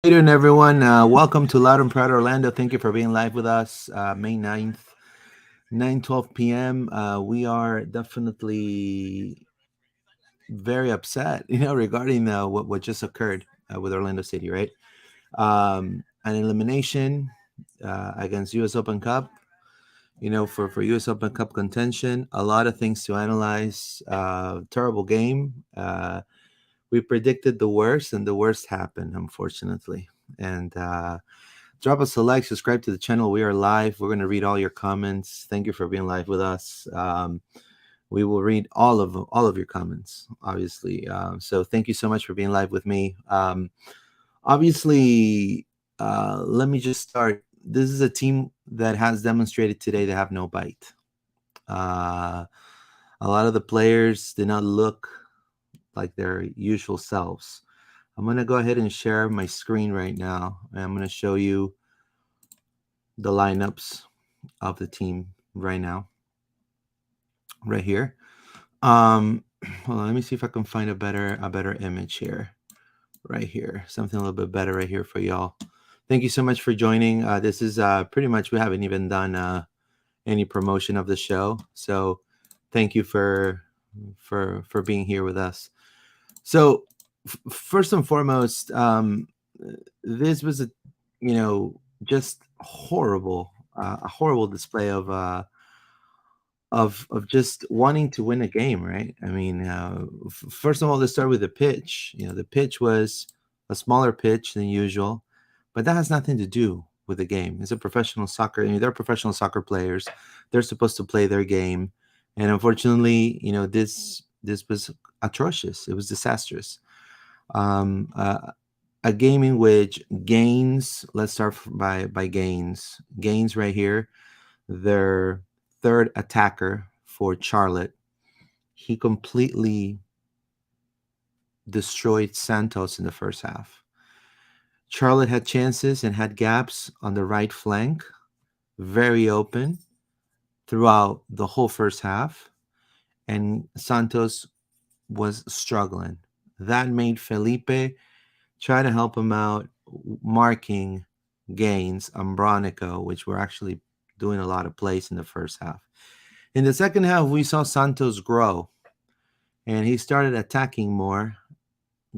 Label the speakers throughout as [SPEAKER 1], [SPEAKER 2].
[SPEAKER 1] How you doing, everyone? Welcome to Loud and Proud Orlando. Thank you for being live with us. May 9th, 9:12 p.m. We are definitely very upset, regarding what just occurred with Orlando City, right? An elimination against U.S. Open Cup. For U.S. Open Cup contention, a lot of things to analyze. Terrible game. We predicted the worst, and the worst happened, unfortunately. And drop us a like, subscribe to the channel. We are live. We're going to read all your comments. Thank you for being live with us. We will read all of your comments, obviously. So thank you so much for being live with me. Obviously, let me just start. This is a team that has demonstrated today they have no bite. Uh, a lot of the players did not look like their usual selves. I'm going to go ahead and share my screen right now, and I'm going to show you the lineups of the team right now, right here. Hold on, let me see if I can find a better image here, right here, something a little bit better right here for y'all. Thank you so much for joining. This is pretty much, we haven't even done any promotion of the show, so thank you for being here with us. So first and foremost, this was just horrible, a horrible display of just wanting to win a game, right? I mean, first of all, let's start with the pitch. The pitch was a smaller pitch than usual, but that has nothing to do with the game. It's a professional soccer. They're professional soccer players. They're supposed to play their game, and unfortunately, this was atrocious. It was disastrous. Um, uh, a game in which Gaines, let's start by Gaines. Gaines right here, their third attacker for Charlotte. He completely destroyed Santos in the first half. Charlotte had chances and had gaps on the right flank, very open throughout the whole first half, and Santos was struggling. That made Felipe try to help him out, marking Gaines on Bronico, which were actually doing a lot of plays in the first half. In the second half, we saw Santos grow, and he started attacking more.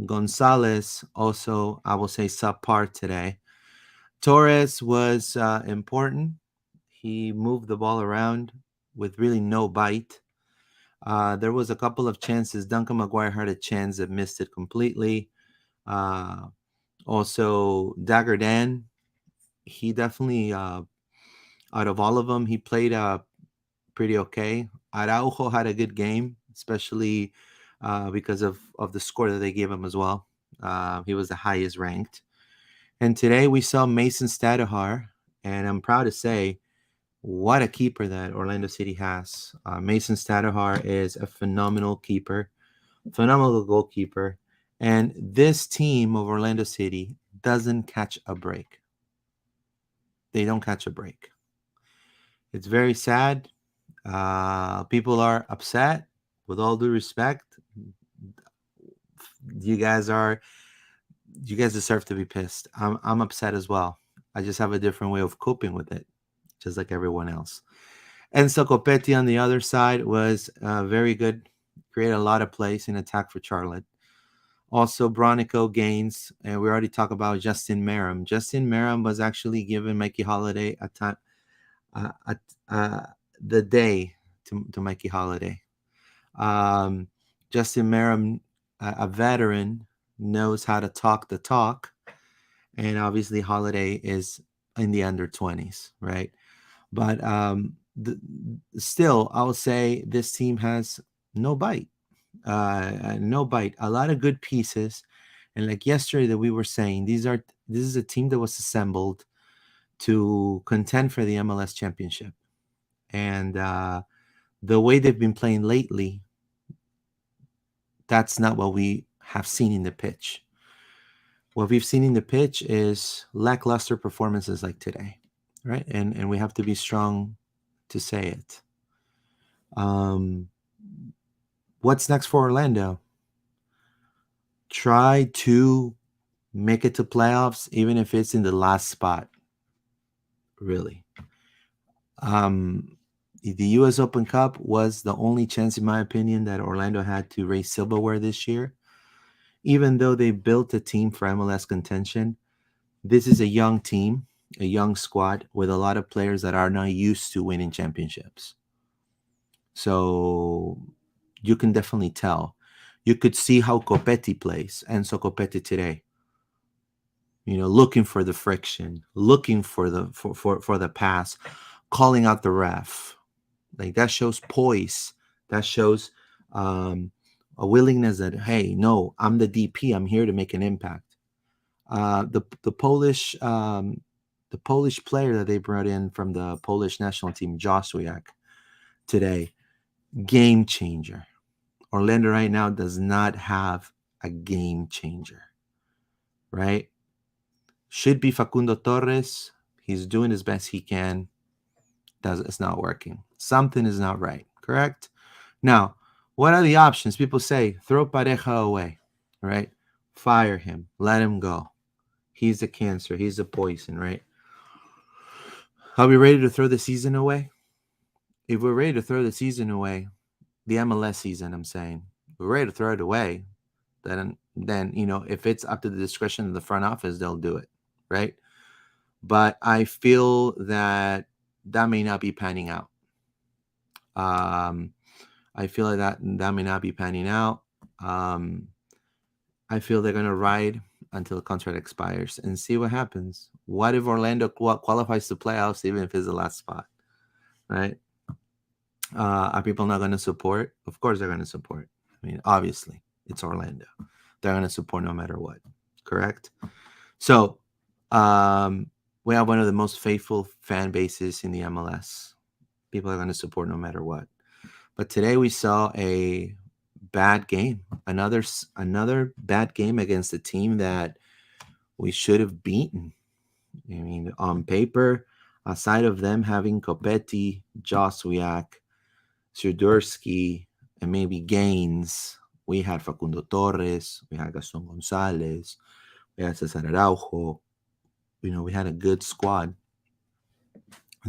[SPEAKER 1] Gonzalez also, I will say, subpar today. Torres was important. He moved the ball around with really no bite. There was a couple of chances. Duncan McGuire had a chance that missed it completely. Uh, Also, Dagger Dan, he definitely, out of all of them, he played pretty okay. Araujo had a good game, especially because of the score that they gave him as well. He was the highest ranked. And today we saw Mason Stadahar, and I'm proud to say, what a keeper that Orlando City has. Mason Stadahar is a phenomenal keeper, phenomenal goalkeeper. And this team of Orlando City doesn't catch a break. They don't catch a break. It's very sad. People are upset. With all due respect, you guys are you guys deserve to be pissed. I'm upset as well. I just have a different way of coping with it, just like everyone else. And Copetti on the other side was very good, created a lot of plays in attack for Charlotte. Also, Bronico Gaines, and we already talked about Justin Merrim. Justin Merrim was actually given Mikey Holiday a time, uh, uh, uh, the day to Mikey Holiday. Um, Justin Merrim, a veteran, knows how to talk the talk, and obviously Holiday is in the under 20s, right? But still, I'll say this team has no bite. No bite. A lot of good pieces, and like yesterday that we were saying, this is a team that was assembled to contend for the MLS championship, and the way they've been playing lately, that's not what we have seen in the pitch. What we've seen in the pitch is lackluster performances like today, right? And we have to be strong to say it. Um, what's next for Orlando? Try to make it to playoffs, even if it's in the last spot. Really. The U.S. Open Cup was the only chance, in my opinion, that Orlando had to raise silverware this year. Even though they built a team for MLS contention, this is a young team, a young squad with a lot of players that are not used to winning championships. So you can definitely tell. You could see how Copetti plays, Enzo Copetti today. Looking for the friction, looking for the pass, calling out the ref. Like that shows poise. That shows a willingness that, hey, no, I'm the DP. I'm here to make an impact. The Polish player that they brought in from the Polish national team, Joswiak, today, game changer. Orlando right now does not have a game changer, right? Should be Facundo Torres. He's doing as best he can. It's not working. Something is not right, correct? Now, what are the options? People say, throw Pareja away, right? Fire him. Let him go. He's the cancer. He's the poison, right? Are we ready to throw the season away? If we're ready to throw the season away, the MLS season, I'm saying, we're ready to throw it away, then if it's up to the discretion of the front office, they'll do it, right? But I feel that may not be panning out. I feel like that may not be panning out. I feel they're going to ride until the contract expires and see what happens. What if Orlando qualifies to playoffs, even if it's the last spot, right? Are people not going to support? Of course they're going to support. I mean, obviously, it's Orlando. They're going to support no matter what, correct? So we have one of the most faithful fan bases in the MLS. People are going to support no matter what. But today we saw a bad game, another bad game against a team that we should have beaten. I mean, on paper, aside of them having Copetti, Joswiak, Swiderski, and maybe Gaines, we had Facundo Torres, we had Gaston Gonzalez, we had Cesar Araujo. We had a good squad.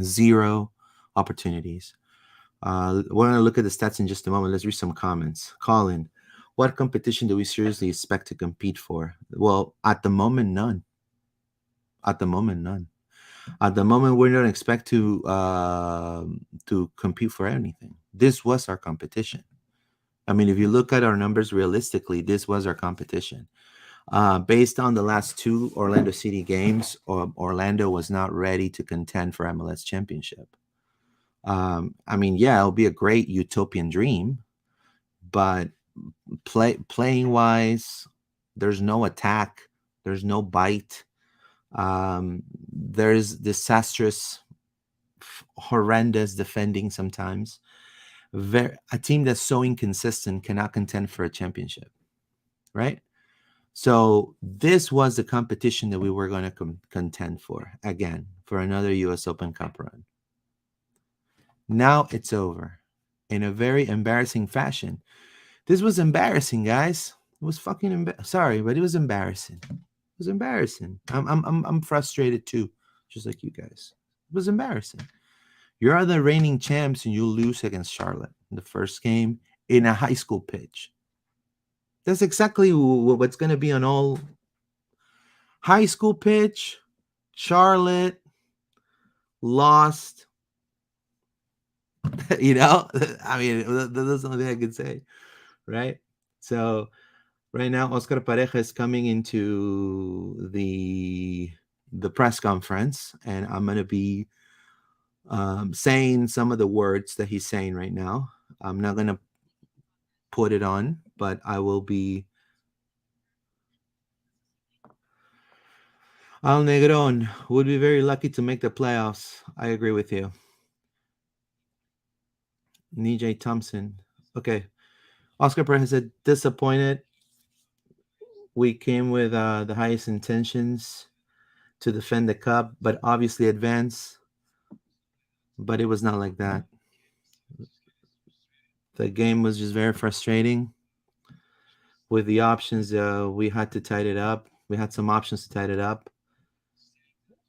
[SPEAKER 1] 0 opportunities. We're going to look at the stats in just a moment. Let's read some comments. Colin, what competition do we seriously expect to compete for? Well, at the moment, none. At the moment, we don't expect to compete for anything. This was our competition. I mean, if you look at our numbers realistically, this was our competition. Based on the last 2 Orlando City games, Orlando was not ready to contend for MLS championship. I mean, yeah, it'll be a great utopian dream, but playing wise, there's no attack, there's no bite. There's disastrous, horrendous defending sometimes. A team that's so inconsistent cannot contend for a championship, right? So this was the competition that we were going to contend for, again, for another U.S. Open Cup run. Now it's over in a very embarrassing fashion. This was embarrassing, guys. It was fucking sorry, but it was embarrassing. It was embarrassing. I'm frustrated too, just like you guys. It was embarrassing. You're the reigning champs and you lose against Charlotte in the first game in a high school pitch. That's exactly what's going to be on all high school pitch. Charlotte lost. I mean, that's the only thing I can say, right? So right now, Oscar Pareja is coming into the press conference, and I'm going to be saying some of the words that he's saying right now. I'm not going to put it on, but I will be. Al Negron would be very lucky to make the playoffs. I agree with you. Nijay Thompson. Okay. Oscar Pareja said, disappointed. We came with the highest intentions to defend the cup, but obviously advance. But it was not like that. The game was just very frustrating. With the options, we had to tighten it up. We had some options to tie it up.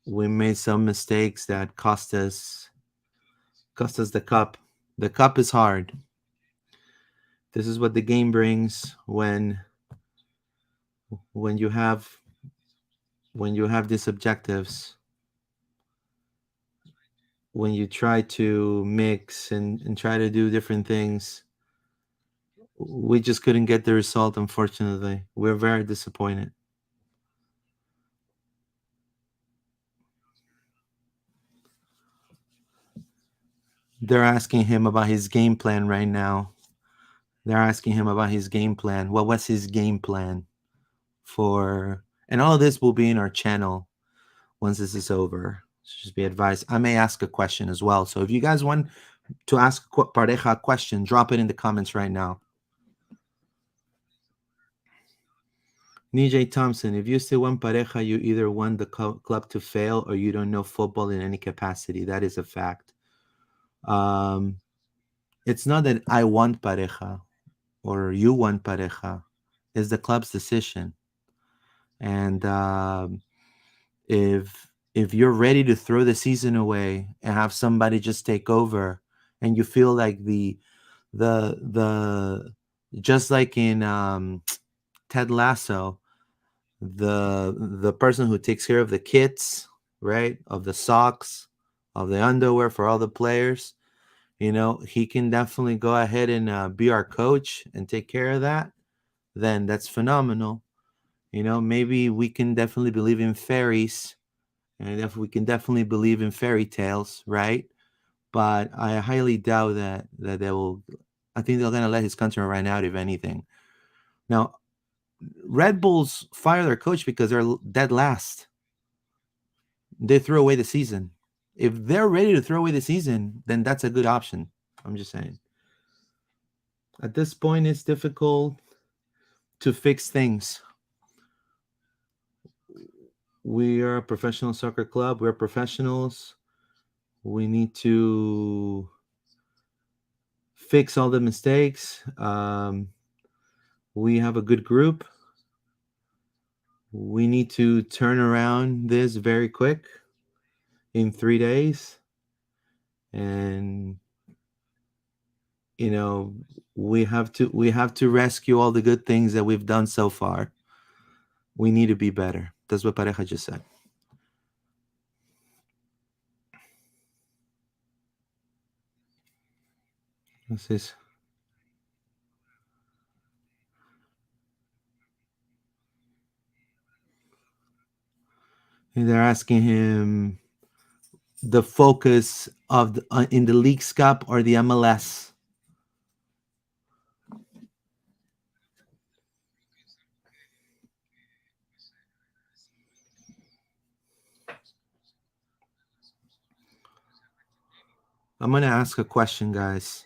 [SPEAKER 1] We made some mistakes that cost us the cup. The cup is hard. This is what the game brings when you have when you have these objectives, when you try to mix and try to do different things. We just couldn't get the result, unfortunately. We're very disappointed. They're asking him about his game plan right now. They're asking him about his game plan. What was his game plan for? And all of this will be in our channel once this is over. So just be advised. I may ask a question as well. So if you guys want to ask Pareja a question, drop it in the comments right now. Nij Thompson, if you still want Pareja, you either want the club to fail or you don't know football in any capacity. That is a fact. Um, it's not that I want Pareja or you want Pareja. It's the club's decision. And if you're ready to throw the season away and have somebody just take over, and you feel like the just like in Ted Lasso, the person who takes care of the kits, right, of the socks, of the underwear for all the players, he can definitely go ahead and be our coach and take care of that. Then that's phenomenal. Maybe we can definitely believe in fairies, and if we can definitely believe in fairy tales, right? But I highly doubt that they will. I think they're gonna let his country run out, if anything. Now, Red Bulls fire their coach because they're dead last. They threw away the season. If they're ready to throw away the season, then that's a good option. I'm just saying. At this point, it's difficult to fix things. We are a professional soccer club. We're professionals. We need to fix all the mistakes. We have a good group. We need to turn around this very quick in 3 days. And you know, we have to rescue all the good things that we've done so far. We need to be better. That's what Pareja just said. This is, and they're asking him the focus of in the Leagues Cup or the MLS. I'm gonna ask a question, guys.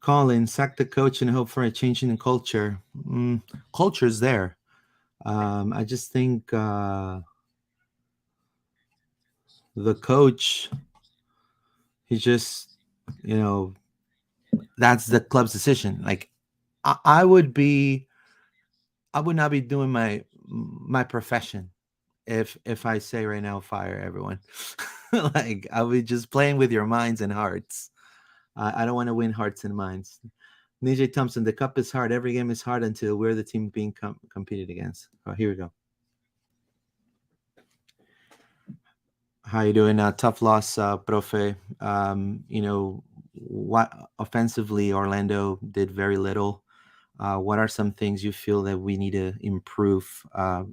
[SPEAKER 1] Colin, sack the coach and hope for a change in culture. Culture's there. I just think the coach, he just, you know, that's the club's decision. Like, I would be, I would not be doing my profession if I say right now, fire everyone. Like, I would just playing with your minds and hearts. I don't want to win hearts and minds. Nij Thompson, the cup is hard. Every game is hard until we're the team being competed against. Oh, here we go. How you doing? Tough loss, profe. What offensively Orlando did very little. What are some things you feel that we need to improve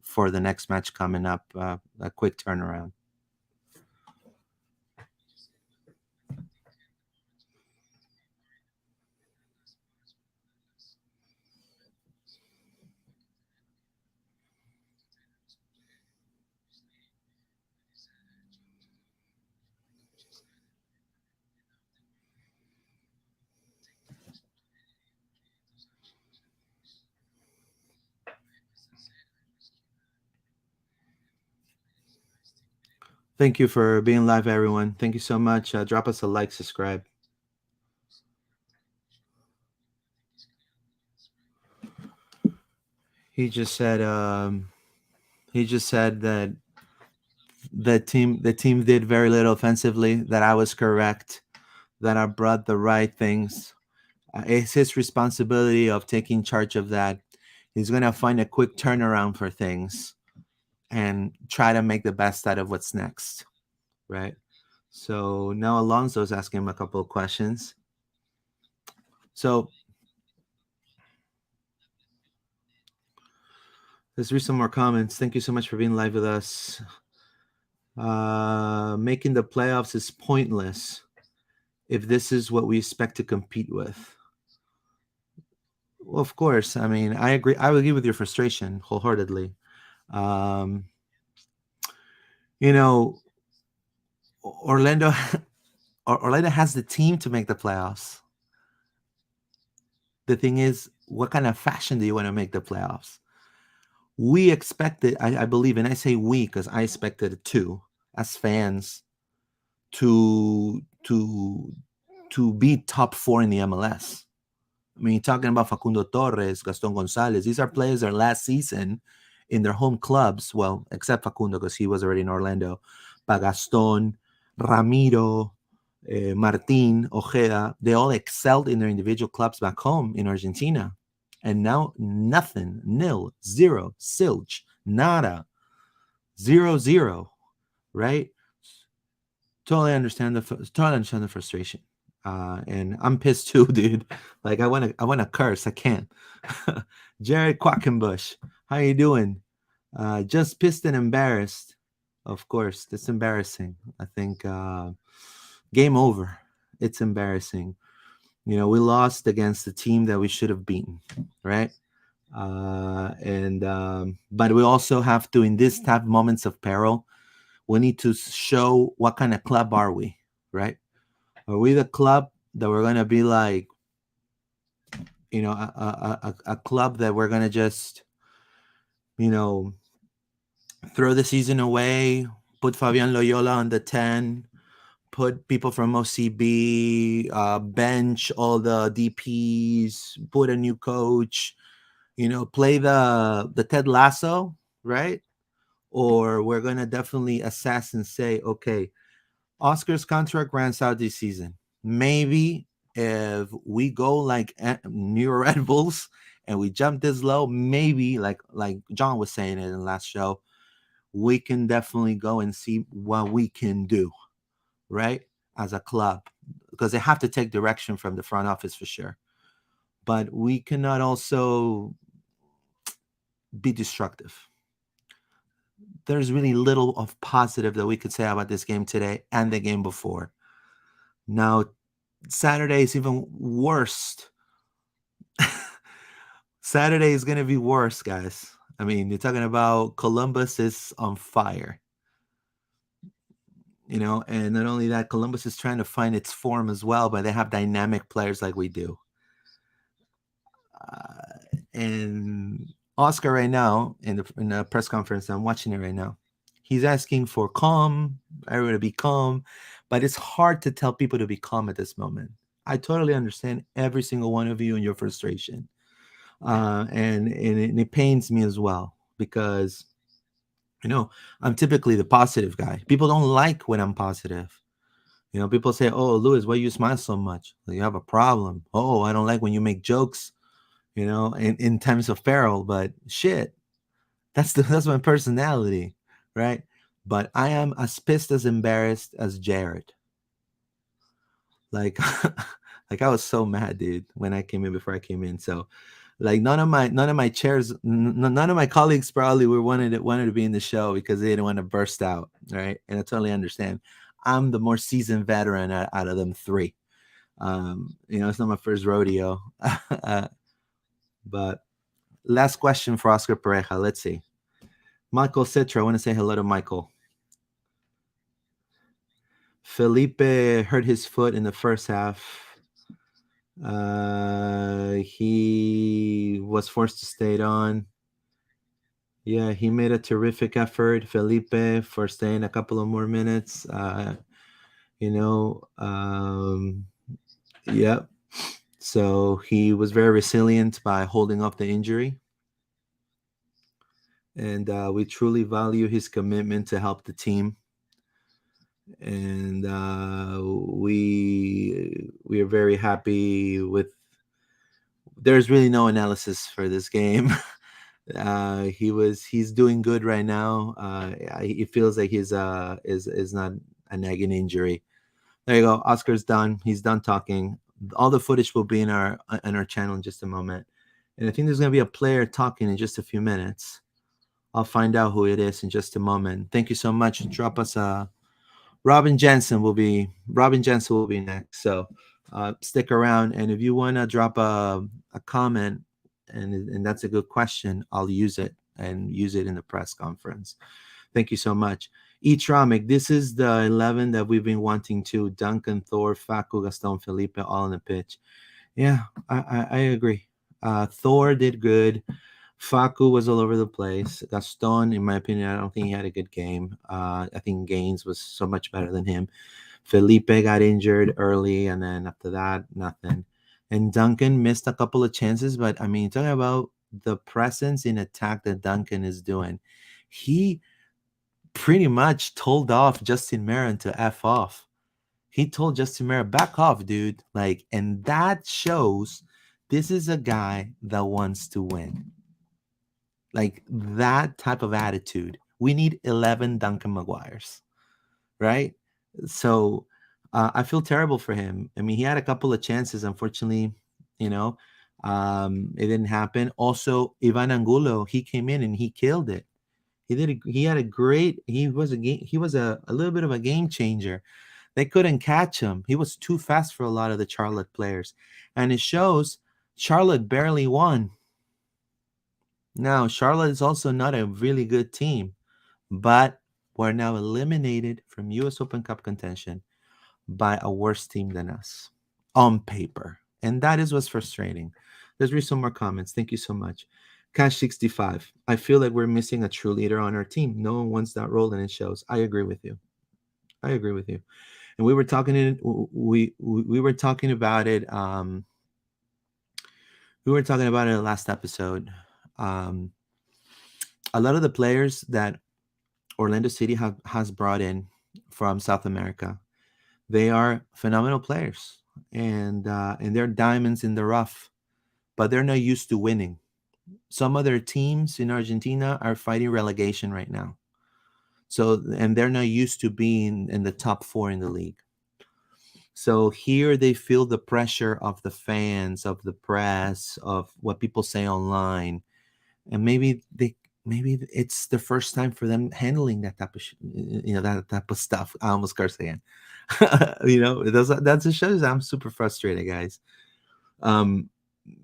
[SPEAKER 1] for the next match coming up? A quick turnaround. Thank you for being live, everyone. Thank you so much. Drop us a like, subscribe. He just said. He just said that the team did very little offensively. That I was correct. That I brought the right things. It's his responsibility of taking charge of that. He's gonna find a quick turnaround for things and try to make the best out of what's next, right? So now Alonso's asking him a couple of questions. So let's read some more comments. Thank you so much for being live with us. Making the playoffs is pointless if this is what we expect to compete with. Well, of course. I mean, I agree. I agree with your frustration wholeheartedly. Um, you know, Orlando, Orlando has the team to make the playoffs. The thing is, what kind of fashion do you want to make the playoffs? We expected, I believe, and I say we because I expected it too, as fans, to to to be top four in the MLS. I mean, talking about Facundo Torres, Gaston Gonzalez, these are players that last season in their home clubs, well, except Facundo because he was already in Orlando, but Gaston, Ramiro, Martin, Ojeda, they all excelled in their individual clubs back home in Argentina. And now nothing, nil, zero, silch, nada, 0-0, right? Totally understand the frustration. And I'm pissed too, dude. Like I wanna curse. I can't. Jared Quackenbush, how you doing? Just pissed and embarrassed. Of course, that's embarrassing. I think game over. It's embarrassing. We lost against the team that we should have beaten, right? And but we also have to, in this type of moments of peril, we need to show what kind of club are we, right? Are we the club that we're gonna be like, a club that we're gonna just, you know, throw the season away, put Fabian Loyola on the 10, put people from OCB, bench all the DPs, put a new coach, play the Ted Lasso, right? Or we're gonna definitely assess and say, okay, Oscar's contract runs out this season. Maybe if we go like New York Red Bulls and we jump this low, maybe like John was saying it in the last show, we can definitely go and see what we can do, right? As a club, because they have to take direction from the front office for sure. But we cannot also be destructive. There's really little of positive that we could say about this game today and the game before. Now, Saturday is even worse. Saturday is going to be worse, guys. I mean, you're talking about Columbus is on fire. And not only that, Columbus is trying to find its form as well, but they have dynamic players like we do. And Oscar right now in the press conference, I'm watching it right now. He's asking for calm, everyone to be calm, but it's hard to tell people to be calm at this moment. I totally understand every single one of you and your frustration, and it pains me as well because I'm typically the positive guy. People don't like when I'm positive. People say, "Oh, Louis, why you smile so much? You have a problem." Oh, I don't like when you make jokes, in times of peril. But shit, that's my personality, right? But I am as pissed as embarrassed as Jared. Like, like I was so mad, dude, when I came in before I came in. So, like, none of my chairs, none of my colleagues probably wanted to be in the show because they didn't want to burst out, right? And I totally understand. I'm the more seasoned veteran out of them three. It's not my first rodeo. But last question for Oscar Pareja. Let's see. Michael Citra. I want to say hello to Michael. Felipe hurt his foot in the first half. He was forced to stay on. Yeah, he made a terrific effort. Felipe for staying a couple of more minutes. You know, yep. So he was very resilient by holding off the injury, and we truly value his commitment to help the team. And we are very happy with. There's really no analysis for this game. He's doing good right now. It feels like his is not a nagging injury. There you go. Oscar's done. He's done talking. All the footage will be in our channel in just a moment. And I think there's gonna be a player talking in just a few minutes. I'll find out who it is in just a moment. Thank you so much. Drop us a Robin Jensen will be next. So stick around, and if you want to drop a comment, and that's a good question, I'll use it and use it in the press conference. Thank you so much. Etramic, this is the 11 that we've been wanting to. Duncan, Thor, Facu, Gaston, Felipe, all on the pitch. Yeah, I agree. Thor did good. Facu was all over the place. Gaston, in my opinion, I don't think he had a good game. I think Gaines was so much better than him. Felipe got injured early, and then after that, nothing. And Duncan missed a couple of chances, but I mean, talking about the presence in attack that Duncan is doing, he pretty much told off Justin Marin to F off. He told Justin Marin, back off, dude. Like, and that shows this is a guy that wants to win. Like that type of attitude. We need 11 Duncan Maguires, right? So I feel terrible for him. I mean, he had a couple of chances. Unfortunately, you know, it didn't happen. Also, Ivan Angulo, he came in and he killed it. He had a great. He was a little bit of a game changer. They couldn't catch him. He was too fast for a lot of the Charlotte players, and it shows. Charlotte barely won. Now, Charlotte is also not a really good team, but we're now eliminated from US Open Cup contention by a worse team than us on paper. And that is what's frustrating. Let's read some more comments. Thank you so much. Cash 65. I feel like we're missing a true leader on our team. No one wants that role and it shows. I agree with you. I agree with you. And we were talking about it. We were talking about it in the last episode. Um, a lot of the players that Orlando City has brought in from South America, they are phenomenal players, and they're diamonds in the rough, but they're not used to winning. Some other teams in Argentina are fighting relegation right now, so and they're not used to being in the top four in the league. So here they feel the pressure of the fans, of the press, of what people say online, and maybe it's the first time for them handling that type of that type of stuff. I almost cursed again. That's it shows I'm super frustrated, guys. Um,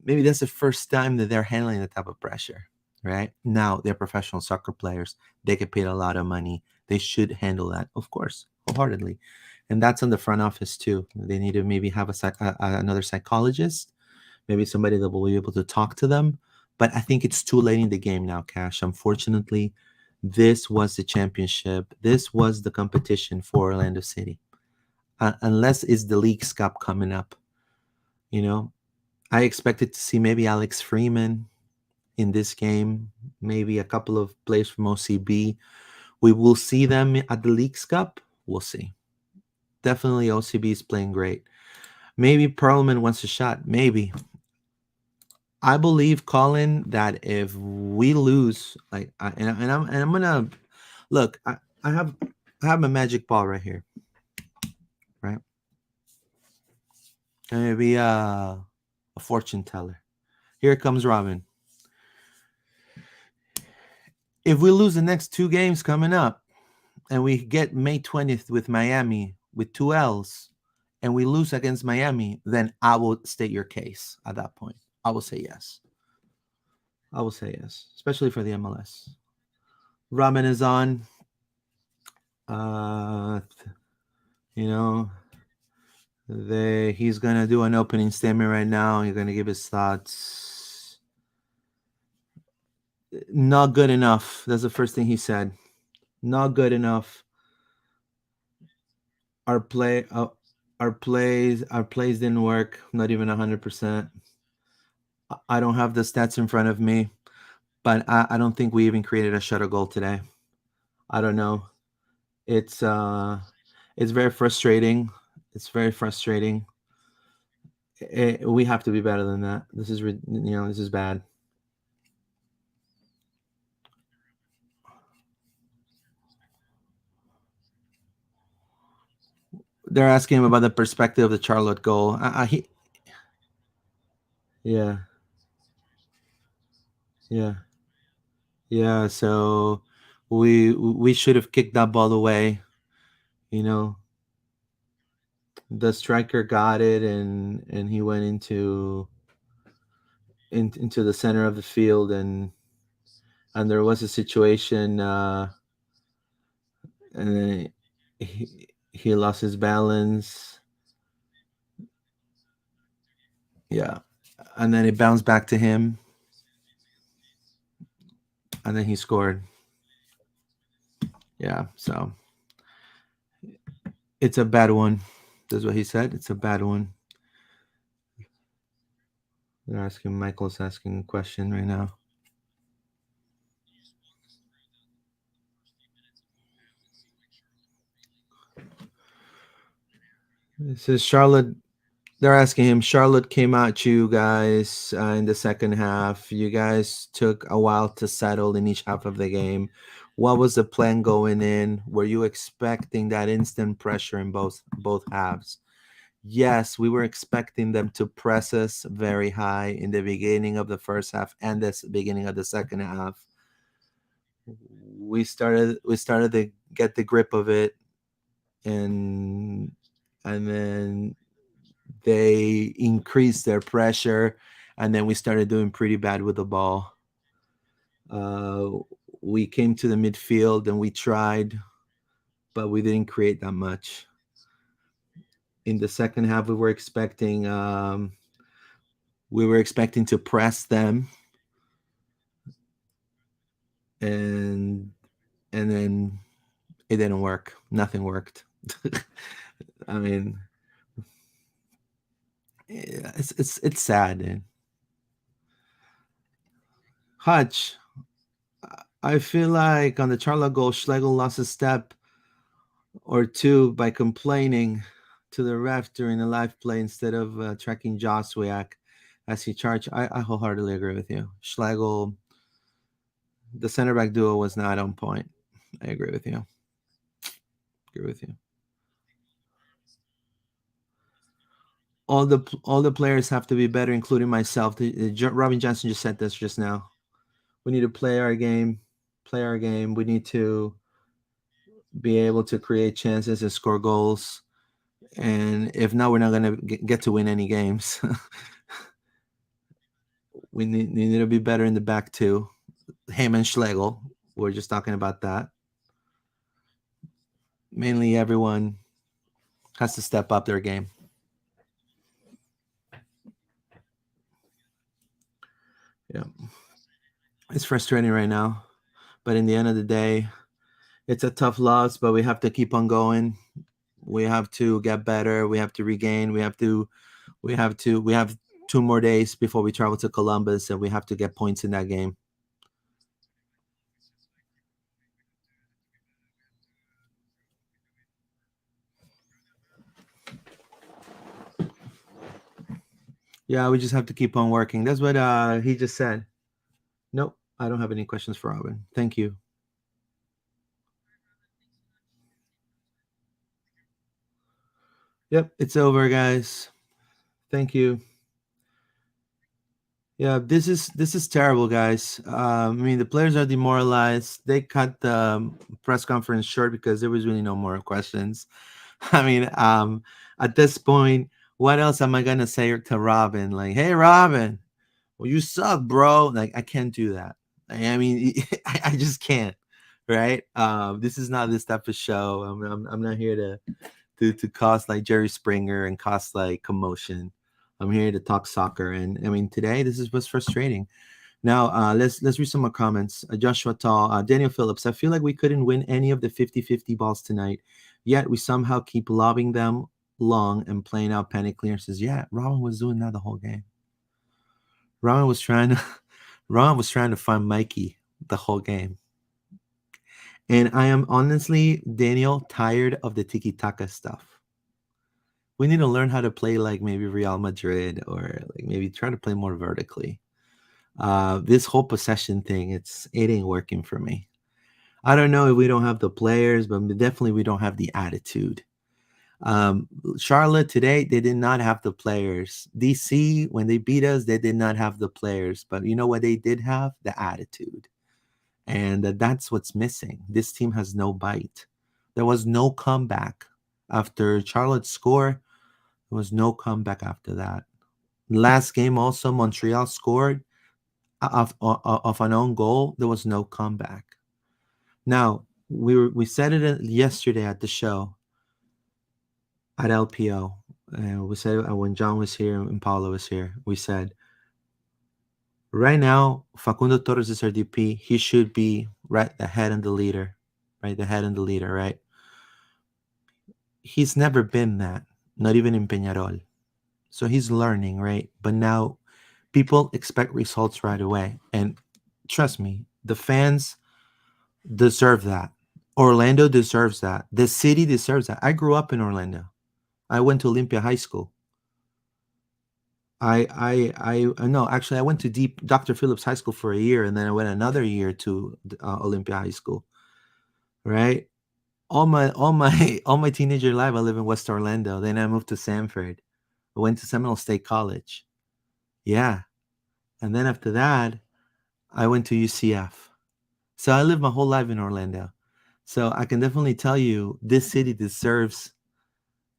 [SPEAKER 1] Maybe that's the first time that they're handling that type of pressure. Right now, they're professional soccer players. They get paid a lot of money. They should handle that, of course, wholeheartedly. And that's on the front office too. They need to maybe have another psychologist, maybe somebody that will be able to talk to them. But I think it's too late in the game now, Cash. Unfortunately, this was the championship. This was the competition for Orlando City. Unless it's the League's Cup coming up, you know, I expected to see maybe Alex Freeman in this game, maybe a couple of players from OCB. We will see them at the League's Cup. We'll see. Definitely OCB is playing great. Maybe Perlman wants a shot. Maybe. I believe, Colin, that if we lose, like, I'm gonna look. I have my magic ball right here, right? I'm gonna be a fortune teller. Here comes Robin. If we lose the next two games coming up, and we get May 20th with Miami with two L's, and we lose against Miami, then I will state your case at that point. I will say yes. I will say yes, especially for the MLS. Robin is on. Uh, you know, he's gonna do an opening statement right now. He's gonna give his thoughts. Not good enough. That's the first thing he said. Not good enough. Our play, our plays didn't work. Not even 100%. I don't have the stats in front of me, but I don't think we even created a shot goal today. I don't know. It's uh, it's very frustrating. It's very frustrating. We have to be better than that. This is bad. They're asking him about the perspective of the Charlotte goal. Yeah, yeah, yeah. So we should have kicked that ball away. You know, the striker got it, and he went into the center of the field, and there was a situation, and then he lost his balance. Yeah, and then it bounced back to him, and then he scored. Yeah, so it's a bad one. That's what he said. It's a bad one. They're asking. Michael's asking a question right now. It says Charlotte. They're asking him. Charlotte came at you guys in the second half. You guys took a while to settle in each half of the game. What was the plan going in? Were you expecting that instant pressure in both halves? Yes, we were expecting them to press us very high in the beginning of the first half and the beginning of the second half. We started to get the grip of it, and then they increased their pressure, and then we started doing pretty bad with the ball. Uh, we came to the midfield and we tried, but we didn't create that much. In the second half, we were expecting to press them, and then it didn't work. Nothing worked. I mean, it's sad. And Hutch, I feel like on the Charla goal, Schlegel lost a step or two by complaining to the ref during the live play instead of tracking Joswiak as he charged. I wholeheartedly agree with you. Schlegel, the center back duo was not on point. I agree with you. Agree with you. All the players have to be better, including myself. Robin Johnson just said this just now. We need to play our game. Play our game. We need to be able to create chances and score goals. And if not, we're not going to get to win any games. We need to be better in the back too. Him and Schlegel. We're just talking about that. Mainly, everyone has to step up their game. Yeah, it's frustrating right now, but in the end of the day, it's a tough loss. But we have to keep on going. We have to get better. We have to regain. We have 2 more days before we travel to Columbus, and we have to get points in that game. Yeah, we just have to keep on working. That's what he just said. Nope, I don't have any questions for Robin. Thank you. Yep, it's over, guys. Thank you. Yeah, this is terrible, guys. I mean, the players are demoralized. They cut the press conference short because there was really no more questions. I mean, at this point, what else am I gonna say to Robin? Like, hey, Robin, well, you suck, bro. Like, I can't do that. I mean, I just can't. Right? This is not this type of show. I'm not here to cause like Jerry Springer and cause like commotion. I'm here to talk soccer, and I mean, today this is what's frustrating. Now, let's read some more comments. Joshua Tall, Daniel Phillips. I feel like we couldn't win any of the 50-50 balls tonight, yet we somehow keep lobbing them long and playing out penny clearances. Yeah, Robin was doing that the whole game. Robin was trying to, Robin was trying to find Mikey the whole game. And I am honestly, Daniel, tired of the tiki taka stuff. We need to learn how to play like maybe Real Madrid, or like maybe try to play more vertically. This whole possession thing, it ain't working for me. I don't know if we don't have the players, but definitely we don't have the attitude. Um, Charlotte today, they did not have the players. DC, when they beat us, they did not have the players. But you know what they did have? The attitude. And that's what's missing. This team has no bite. There was no comeback after Charlotte scored. There was no comeback after that. Last game also, Montreal scored of an own goal. There was no comeback. Now, we said it yesterday at the show at LPO. We said it when John was here and Paulo was here. We said, right now, Facundo Torres is our DP. He should be right the head and the leader, right? The head and the leader, right? He's never been that, not even in Peñarol. So he's learning, right? But now people expect results right away. And trust me, the fans deserve that. Orlando deserves that. The city deserves that. I grew up in Orlando. I went to Olympia High School. I no, actually I went to Deep Dr. Phillips High School for a year, and then I went another year to Olympia High School. Right? All my all my teenager life I live in West Orlando. Then I moved to Sanford. I went to Seminole State College. Yeah. And then after that, I went to UCF. So I lived my whole life in Orlando. So I can definitely tell you this city deserves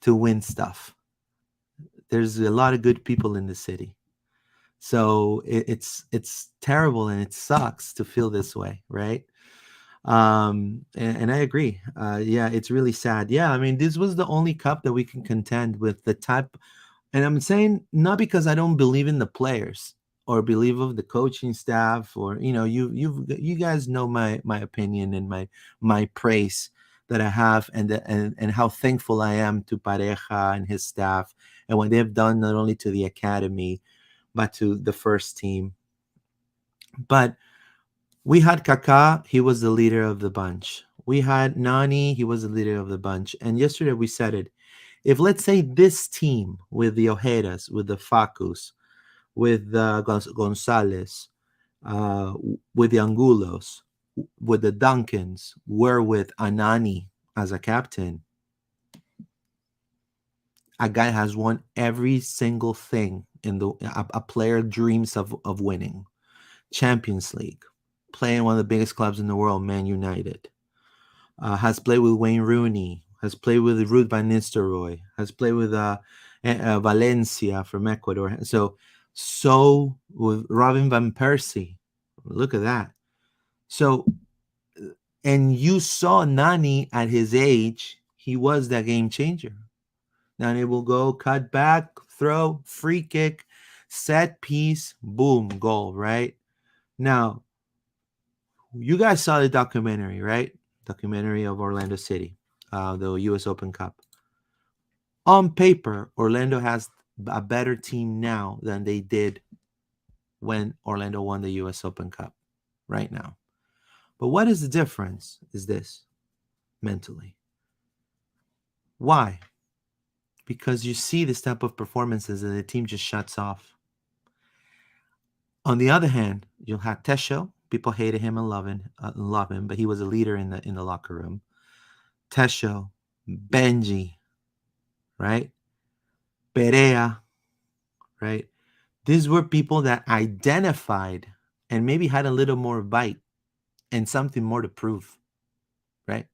[SPEAKER 1] to win stuff. There's a lot of good people in the city. So it's terrible and it sucks to feel this way, right? And I agree. Yeah, it's really sad. Yeah, I mean, this was the only cup that we can contend with the type, and I'm saying not because I don't believe in the players or believe of the coaching staff, or you guys know my opinion and my praise that I have, and how thankful I am to Pareja and his staff and what they've done not only to the academy but to the first team. But we had Kaká, he was the leader of the bunch. We had Nani, he was the leader of the bunch. And yesterday we said it. If let's say this team with the Ojeras, with the Facus, with Gonzalez, uh, with the Angulos, with the Duncans, were with Anani as a captain, a guy has won every single thing in a player dreams of winning. Champions League, playing one of the biggest clubs in the world, Man United. Has played with Wayne Rooney, has played with Ruud van Nistelrooy, has played with Valencia from Ecuador. So with Robin van Persie, look at that. So, and you saw Nani at his age, he was that game changer. Nani will go cut back, throw, free kick, set piece, boom, goal, right? Now, you guys saw the documentary, right? Documentary of Orlando City, the U.S. Open Cup. On paper, Orlando has a better team now than they did when Orlando won the U.S. Open Cup right now. But what is the difference is this, mentally. Why? Because you see this type of performances and the team just shuts off. On the other hand, you'll have Tesho. People hated him and love him, but he was a leader in the locker room. Tesho, Benji, right? Perea, right? These were people that identified and maybe had a little more bite and something more to prove, right?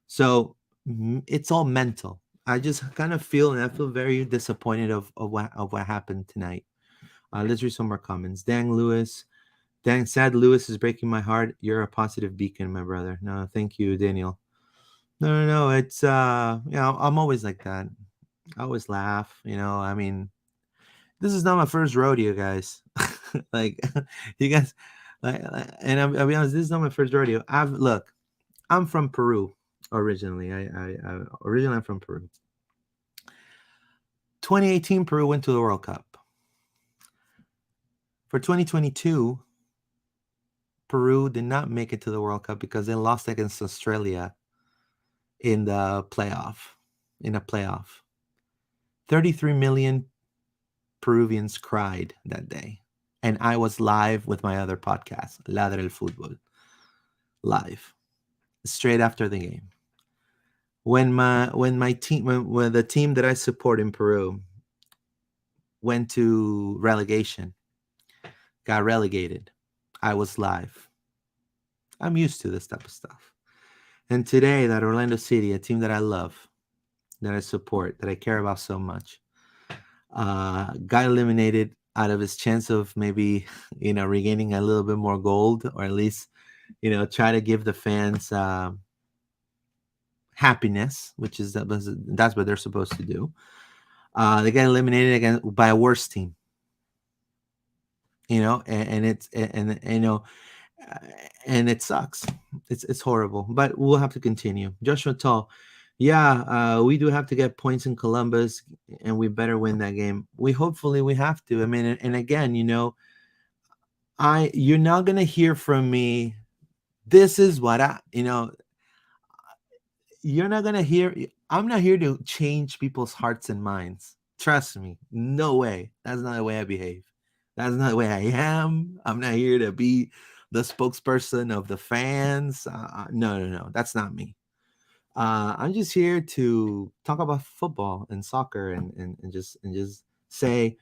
[SPEAKER 1] So it's all mental. I just kind of feel, and I feel very disappointed of what happened tonight. Let's read some more comments. Dang Lewis. Dang, sad Lewis is breaking my heart. You're a positive beacon, my brother. No, thank you, Daniel. No. It's I'm always like that. I always laugh. I mean, this is not my first rodeo, guys. Like, you guys, and I'll be honest, this is not my first rodeo. I'm from Peru originally. Originally I'm from Peru. 2018, Peru went to the World Cup. For 2022, Peru did not make it to the World Cup because they lost against Australia in the playoff. In a playoff, 33 million Peruvians cried that day, and I was live with my other podcast, Ladre el Fútbol, live straight after the game. When the team that I support in Peru went to relegation, got relegated, I was live. I'm used to this type of stuff. And today, that Orlando City, a team that I love, that I support, that I care about so much, got eliminated out of his chance of maybe, regaining a little bit more gold, or at least, try to give the fans happiness, which is that's what they're supposed to do. They got eliminated again by a worse team, and it's and uh, and it sucks. It's horrible, but we'll have to continue. Joshua Tall, yeah, we do have to get points in Columbus, and we better win that game. Hopefully we have to. I mean, and again, you're not gonna hear from me. This is what you're not gonna hear. I'm not here to change people's hearts and minds. Trust me, no way. That's not the way I behave. That's not the way I am. I'm not here to be the spokesperson of the fans. No. That's not me. I'm just here to talk about football and soccer, and just say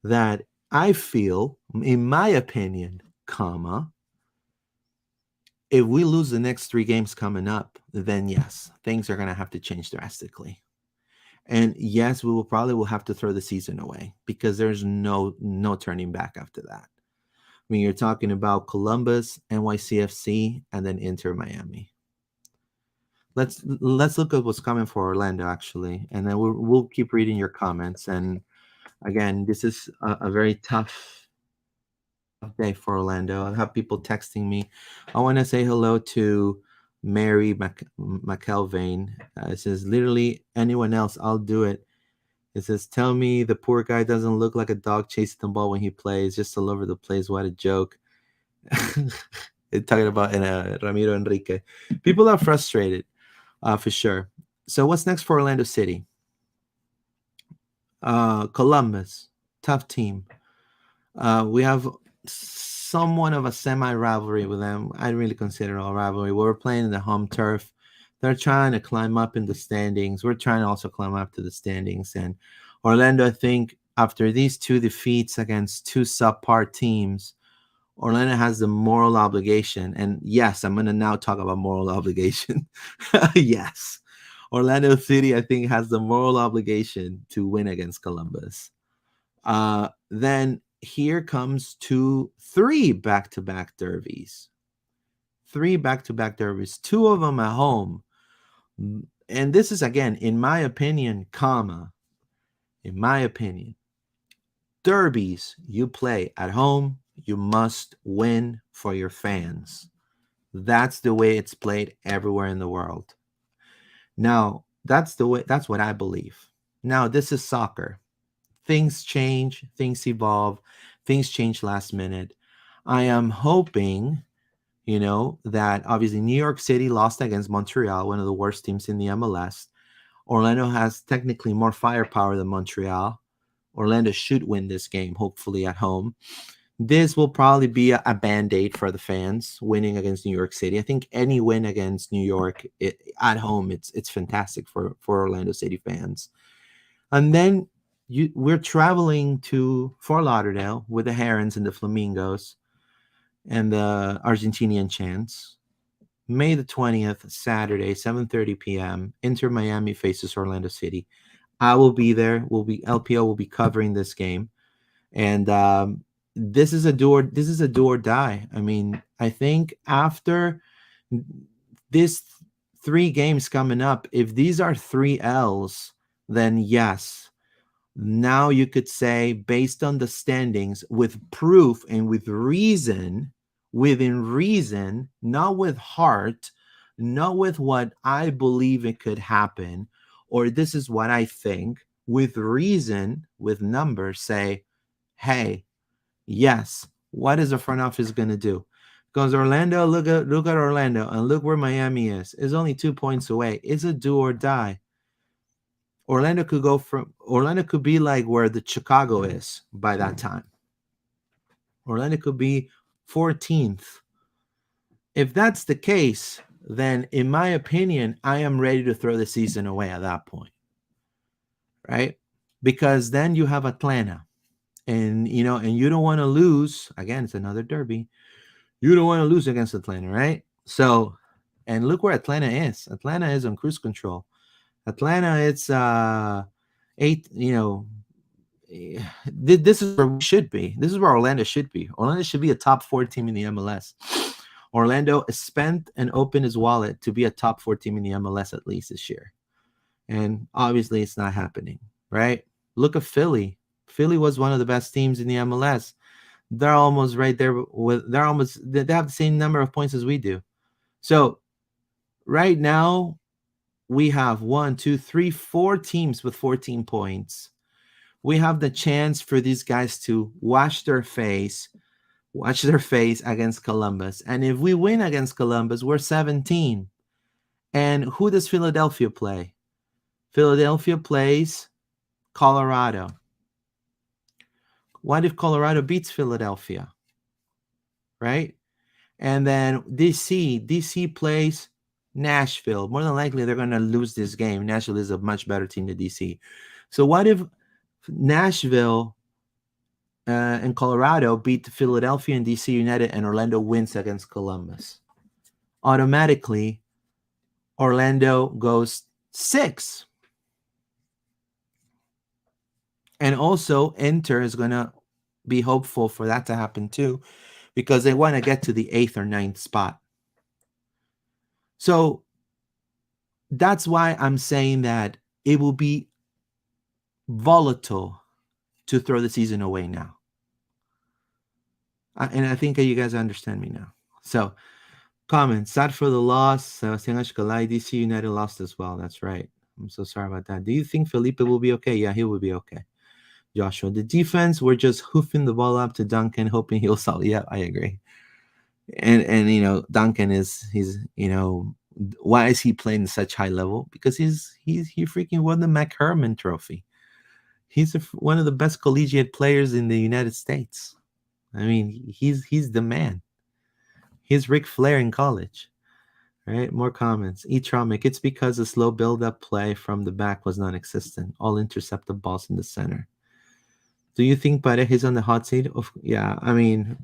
[SPEAKER 1] that I feel, in my opinion, if we lose the next 3 games coming up, then yes, things are going to have to change drastically. And yes, we will have to throw the season away, because there's no turning back after that. I mean, you're talking about Columbus, NYCFC, and then Inter Miami. Let's look at what's coming for Orlando, actually, and then we'll keep reading your comments. And again, this is a very tough day for Orlando. I have people texting me. I want to say hello to Mary McElvain. It says, literally anyone else, I'll do it. It says, tell me the poor guy doesn't look like a dog chasing the ball when he plays, just all over the place. What a joke. Talking about Ramiro Enrique. People are frustrated, for sure. So what's next for Orlando City? Columbus, tough team. We have somewhat of a semi-rivalry with them. I really consider it a rivalry. We're playing in the home turf. They're trying to climb up in the standings. We're trying to also climb up to the standings. And Orlando, I think, after these 2 defeats against 2 subpar teams, Orlando has the moral obligation. And yes, I'm going to now talk about moral obligation. Yes. Orlando City, I think, has the moral obligation to win against Columbus. Then here comes 3 back-to-back derbies. 3 back-to-back derbies, 2 of them at home. And this is, again, in my opinion, derbies you play at home, you must win for your fans. That's the way it's played everywhere in the world. Now, that's what I believe. Now, this is soccer. Things change, things evolve, things change last minute. I am hoping, that obviously New York City lost against Montreal, one of the worst teams in the MLS. Orlando has technically more firepower than Montreal. Orlando should win this game, hopefully at home. This will probably be a band-aid for the fans, winning against New York City. I think any win against New York at home, it's fantastic for Orlando City fans. And then we're traveling to Fort Lauderdale with the Herons and the Flamingos and the Argentinian Chants. May the 20th, Saturday, 7:30 p.m. Inter Miami faces Orlando City. I will be there. LPO will be covering this game, and this is a do or die. I mean, I think after this 3 games coming up, if these are 3 L's, then yes, Now you could say, based on the standings, with proof and with reason, within reason, not with heart, not with what I believe it could happen, or this is what I think, with reason, with numbers, say, hey, yes, what is the front office going to do? Because Orlando, look at Orlando and look where Miami is. It's only 2 points away. It's a do or die. Orlando could be like where the Chicago is by that time. Orlando could be 14th. If that's the case, then in my opinion, I am ready to throw the season away at that point. Right? Because then you have Atlanta. And you don't want to lose. Again, it's another derby. You don't want to lose against Atlanta, right? So, and look where Atlanta is. Atlanta is on cruise control. Atlanta, it's eight. This is where we should be. This is where Orlando should be. Orlando should be a top 4 team in the MLS. Orlando spent and opened his wallet to be a top 4 team in the MLS at least this year, and obviously it's not happening, right? Look at Philly. Philly was one of the best teams in the MLS. They're almost right there they have the same number of points as we do. So right now we have 1, 2, 3, 4 teams with 14 points. We have the chance for these guys to watch their face against Columbus. And if we win against Columbus, we're 17. And who does Philadelphia play? Philadelphia plays Colorado. What if Colorado beats Philadelphia? Right? And then DC plays Nashville. More than likely, they're going to lose this game. Nashville is a much better team than DC. So what if Nashville and Colorado beat Philadelphia and DC United and Orlando wins against Columbus? Automatically, Orlando goes 6. And also, Inter is going to be hopeful for that to happen too, because they want to get to the 8th or 9th spot. So that's why I'm saying that it will be volatile to throw the season away now. And I think you guys understand me now. So, comment, sad for the loss. DC United lost as well. That's right. I'm so sorry about that. Do you think Felipe will be okay? Yeah, he will be okay. Joshua, the defense, we're just hoofing the ball up to Duncan, hoping he'll solve. Yeah, I agree. And Duncan he's why is he playing such high level? Because he freaking won the McHerman Trophy. He's one of the best collegiate players in the United States. I mean, he's the man. He's Ric Flair in college. Right? More comments. Etromic, it's because the slow build-up play from the back was non-existent. All intercepted balls in the center. Do you think Paredes on the hot seat? Yeah, I mean,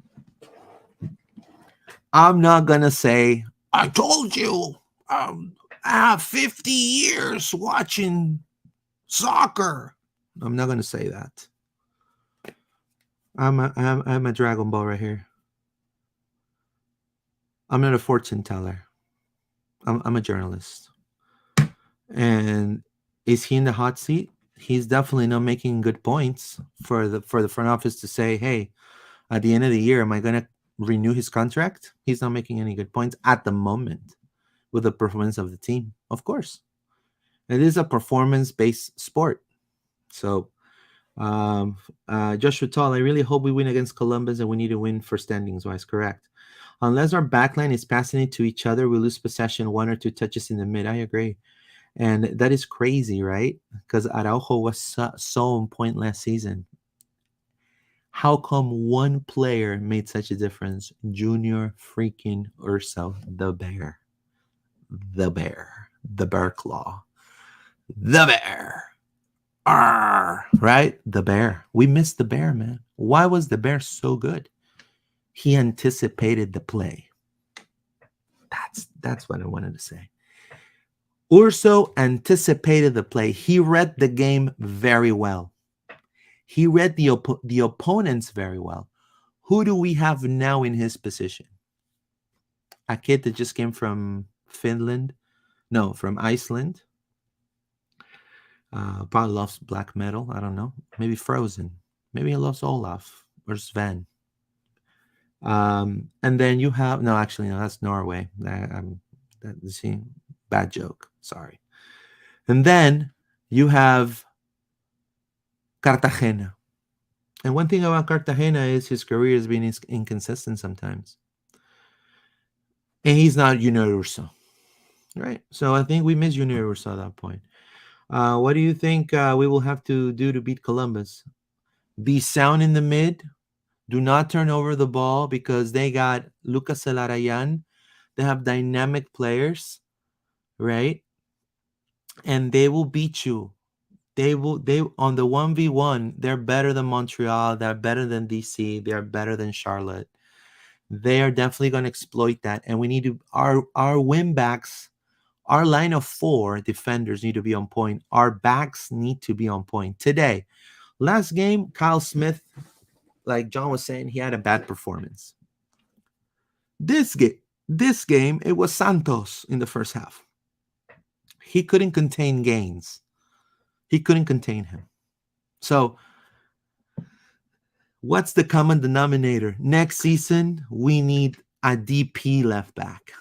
[SPEAKER 1] I'm not going to say, I told you, I have 50 years watching soccer. I'm not going to say that. I'm a Dragon Ball right here. I'm not a fortune teller. I'm a journalist. And is he in the hot seat? He's definitely not making good points for the front office to say, hey, at the end of the year, am I going to renew his contract? He's not making any good points at the moment with the performance of the team. Of course. It is a performance-based sport. So, Joshua Tall, I really hope we win against Columbus, and we need to win for standings-wise, correct. Unless our backline is passing it to each other, we lose possession 1 or 2 touches in the mid. I agree. And that is crazy, right? Because Araujo was so on point last season. How come one player made such a difference? Junior freaking Urso, the bear. The bear. The bear claw. The bear. Arr, right? The bear. We missed the bear, man. Why was the bear so good? He anticipated the play. That's what I wanted to say. Urso anticipated the play. He read the game very well. He read the opponents very well. Who do we have now in his position? A kid that just came from Finland. No, from Iceland. Probably loves black metal. I don't know. Maybe Frozen. Maybe he loves Olaf or Sven. And then you have no, actually no, that's Norway. See, bad joke. Sorry. And then you have Cartagena. And one thing about Cartagena is his career has been inconsistent sometimes. And he's not Junior Urso, right? So I think we miss Junior Urso at that point. What do you think we will have to do to beat Columbus? Be sound in the mid. Do not turn over the ball because they got Lucas Elarayan. They have dynamic players, right? And they will beat you. They on the 1v1, they're better than Montreal, they're better than DC, they're better than Charlotte. They are definitely going to exploit that. And we need to our win backs, our line of 4 defenders need to be on point. Our backs need to be on point. Today, last game, Kyle Smith, like John was saying, he had a bad performance. This game, it was Santos in the first half. He couldn't contain Gaines. He couldn't contain him. So, what's the common denominator? Next season, we need a DP left back.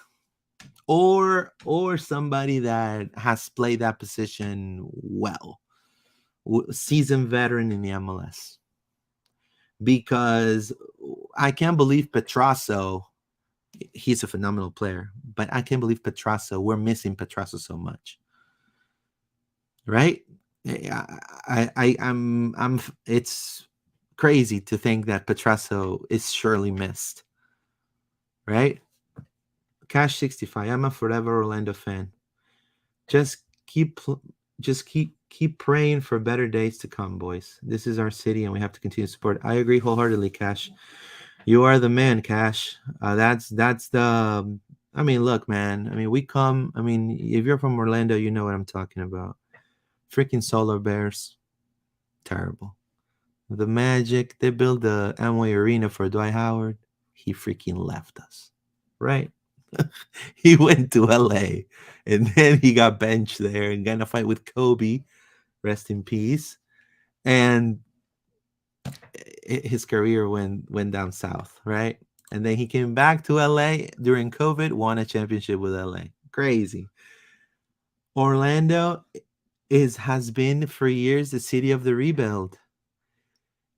[SPEAKER 1] Or somebody that has played that position well. Seasoned veteran in the MLS. Because I can't believe Petrasso, he's a phenomenal player, but I can't believe Petrasso, we're missing Petrasso so much. Right? I'm it's crazy to think that Petrasso is surely missed. Right? Cash 65. I'm a forever Orlando fan. Just keep praying for better days to come, boys. This is our city and we have to continue to support. I agree wholeheartedly, Cash. You are the man, Cash. That's the I mean, look, man. I mean, we come. I mean, if you're from Orlando, you know what I'm talking about. Freaking Solar Bears. Terrible. The Magic, they built the Amway Arena for Dwight Howard. He freaking left us. Right? He went to LA and then he got benched there and got in a fight with Kobe. Rest in peace. And his career went down south, right? And then he came back to LA during COVID, won a championship with LA. Crazy. Orlando has been for years the city of the rebuild.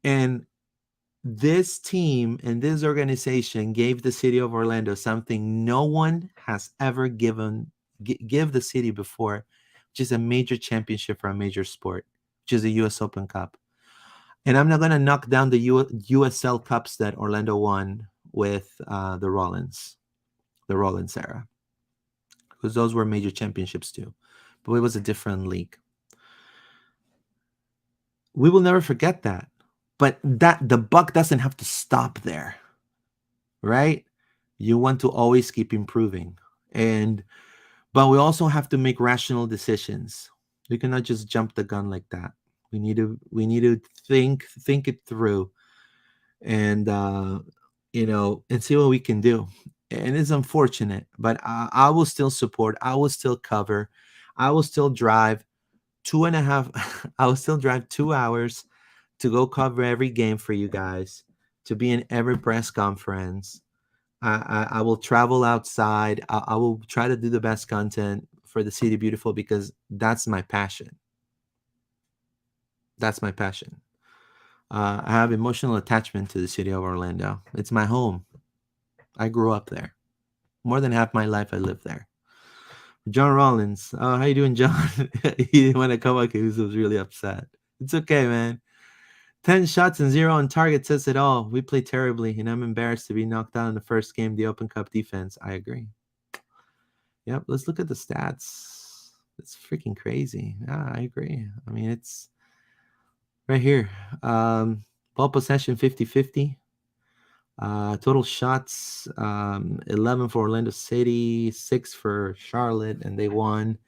[SPEAKER 1] And this team and this organization gave the city of Orlando something no one has ever give the city before, which is a major championship for a major sport, which is the US Open Cup. And I'm not going to knock down the USL Cups that Orlando won with the Rollins era, because those were major championships too. But it was a different league. We will never forget that. But that the buck doesn't have to stop there, right? You want to always keep improving. But we also have to make rational decisions. We cannot just jump the gun like that. We need to think it through, and and see what we can do. And it's unfortunate, but I will still support. I will still cover. I will still drive 2.5. I will still drive 2 hours to go cover every game for you guys, to be in every press conference. I will travel outside. I will try to do the best content for the City Beautiful because that's my passion. That's my passion. I have emotional attachment to the city of Orlando. It's my home. I grew up there. More than half my life I lived there. John Rollins. Oh, how you doing, John? He didn't want to come up because he was really upset. It's okay, man. 10 shots and 0 on target says it all. We play terribly, and I'm embarrassed to be knocked out in the first game, the Open Cup defense. I agree. Yep, let's look at the stats. It's freaking crazy. Yeah, I agree. I mean, it's right here. Ball possession 50-50. Total shots 11 for Orlando City, 6 for Charlotte, and they won.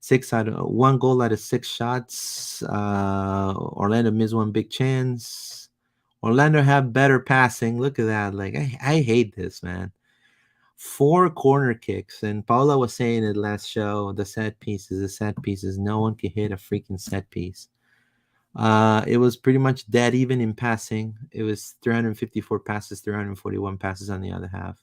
[SPEAKER 1] 1 goal out of 6 shots. Orlando missed one big chance. Orlando have better passing. Look at that. Like I hate this, man. 4 corner kicks. And Paula was saying it last show, the set pieces. No one can hit a freaking set piece. It was pretty much dead even in passing. It was 354 passes, 341 passes on the other half.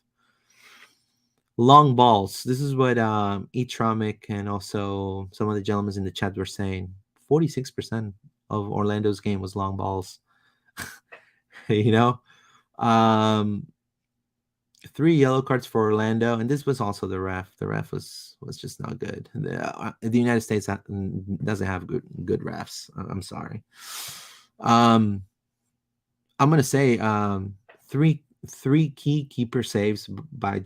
[SPEAKER 1] Long balls. This is what Etromic and also some of the gentlemen in the chat were saying. 46% of Orlando's game was long balls. you know, um, 3 yellow cards for Orlando, and this was also the ref. The ref was just not good. The United States doesn't have good refs. I'm sorry. I'm gonna say three key keeper saves by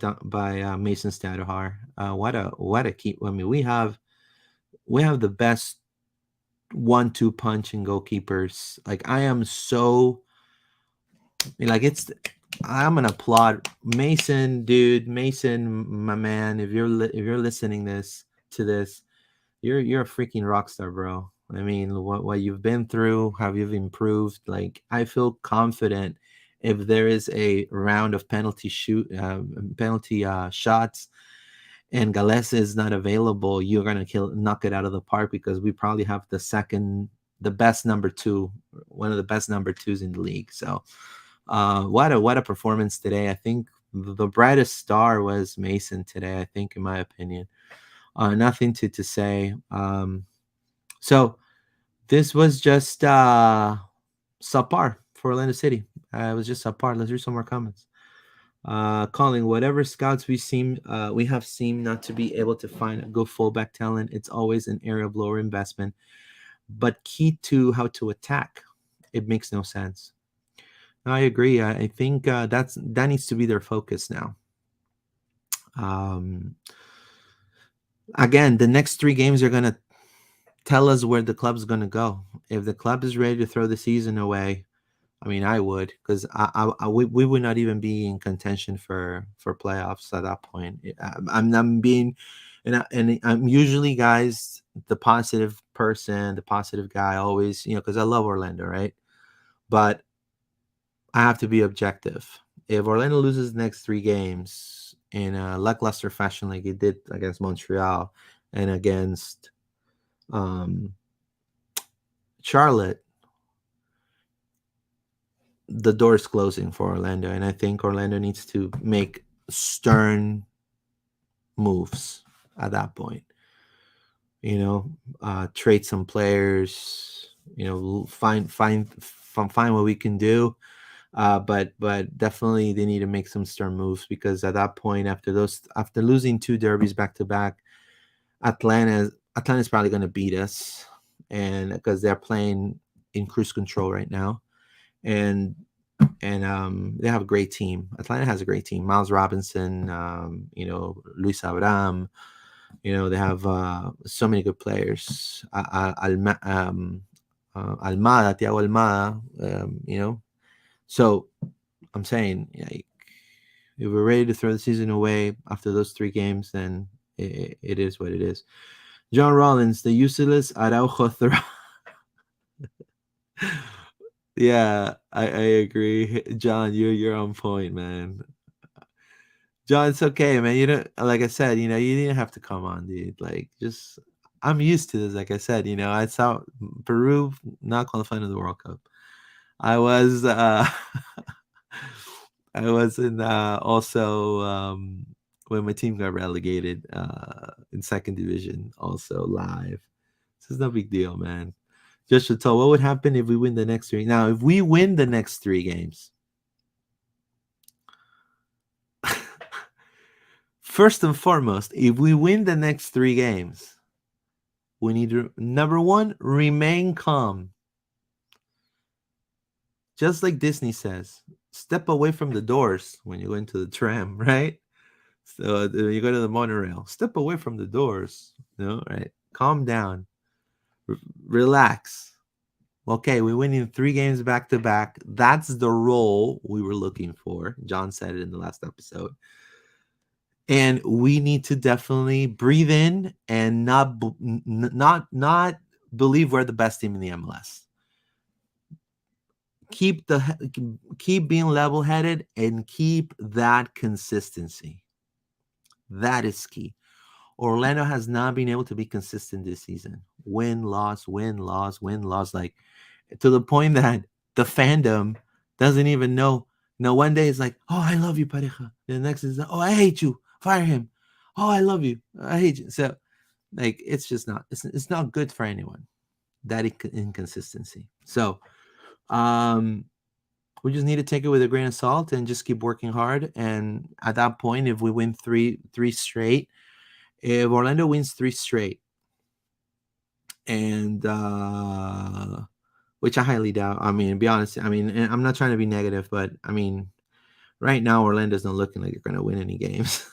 [SPEAKER 1] Mason Stadahar. What a keep. I mean, we have the best 1-2 punch and goalkeepers. Like I am so like it's. I'm gonna applaud Mason, dude. Mason, my man. If you're listening to this, you're a freaking rock star, bro. I mean, what you've been through, how you've improved. Like, I feel confident if there is a round of penalty shots, and Gales is not available, you're gonna knock it out of the park because we probably have the best number two, one of the best number twos in the league. So, what a performance today! I think the brightest star was Mason today. I think, in my opinion. Nothing to say. So this was just subpar for Orlando City. It was just subpar. Let's read some more comments. Calling whatever scouts we have seemed not to be able to find a good fullback talent. It's always an area of lower investment, but key to how to attack. It makes no sense. I agree. I think that needs to be their focus now. Again, the next 3 games are gonna tell us where the club's going to go. If the club is ready to throw the season away, I mean, I would, because we would not even be in contention for playoffs at that point. I'm being, and I'm usually, guys, the positive person, the positive guy, always, because I love Orlando, right? But I have to be objective. If Orlando loses the next 3 games in a lackluster fashion, like it did against Montreal and against Charlotte, the door is closing for Orlando, and I think Orlando needs to make stern moves at that point. Trade some players. Find what we can do. But definitely they need to make some stern moves, because at that point, after losing 2 derbies back to back, Atlanta's probably going to beat us, and because they're playing in cruise control right now, and they have a great team. Atlanta has a great team. Miles Robinson, Luis Abraham. They have so many good players. Almada, Thiago Almada. So I'm saying, like, if we're ready to throw the season away after those 3 games, then it is what it is. John Rollins, the useless Araujo throw. Yeah, I agree. John, you're on point, man. John, it's okay, man. Like I said, you didn't have to come on, dude. Like, just, I'm used to this. Like I said, I saw Peru not qualifying to the World Cup. I was I was in also when my team got relegated in 2nd division, also live. This is no big deal, man. Just to tell what would happen if we win the next 3. Now, if we win the next 3 games, first and foremost, if we win the next 3 games, we need to, number 1, remain calm. Just like Disney says, step away from the doors when you go into the tram, right? So you go to the monorail, step away from the doors, right? Calm down, relax. Okay, we're winning 3 games back to back. That's the role we were looking for. John said it in the last episode. And we need to definitely breathe in and not believe we're the best team in the MLS. Keep being level-headed and keep that consistency. That is key. Orlando has not been able to be consistent this season. Win, loss, win, loss, win, loss. Like to the point that the fandom doesn't even know. No, one day it's like, oh, I love you, Pareja. The next is, oh, I hate you. Fire him. Oh, I love you. I hate you. So, like, it's just not. It's not good for anyone. That inconsistency. So, um, we just need to take it with a grain of salt and just keep working hard. And at that point, if we win three straight, if Orlando wins three straight, and which I highly doubt. I mean, to be honest, I mean, and I'm not trying to be negative, but I mean, right now Orlando's not looking like they're going to win any games,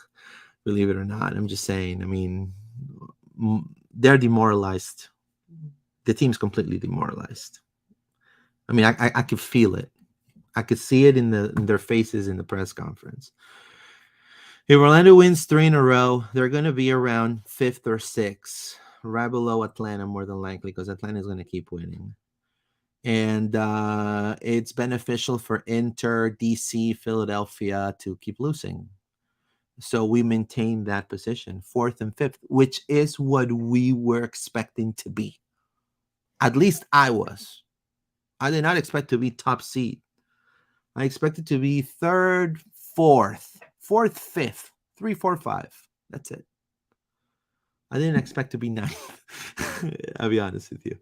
[SPEAKER 1] believe it or not. I'm just saying. I mean, they're demoralized. The team's completely demoralized. I mean, I could feel it. I could see it in their faces in the press conference. If Orlando wins 3 in a row, they're going to be around 5th or 6th, right below Atlanta more than likely, because Atlanta is going to keep winning. And it's beneficial for Inter, DC, Philadelphia to keep losing. So we maintain that position, 4th and 5th, which is what we were expecting to be. At least I was. I did not expect to be top seed. I expected to be 3rd, 4th, 5th, 3, 4, 5. That's it. I didn't expect to be 9th. I'll be honest with you.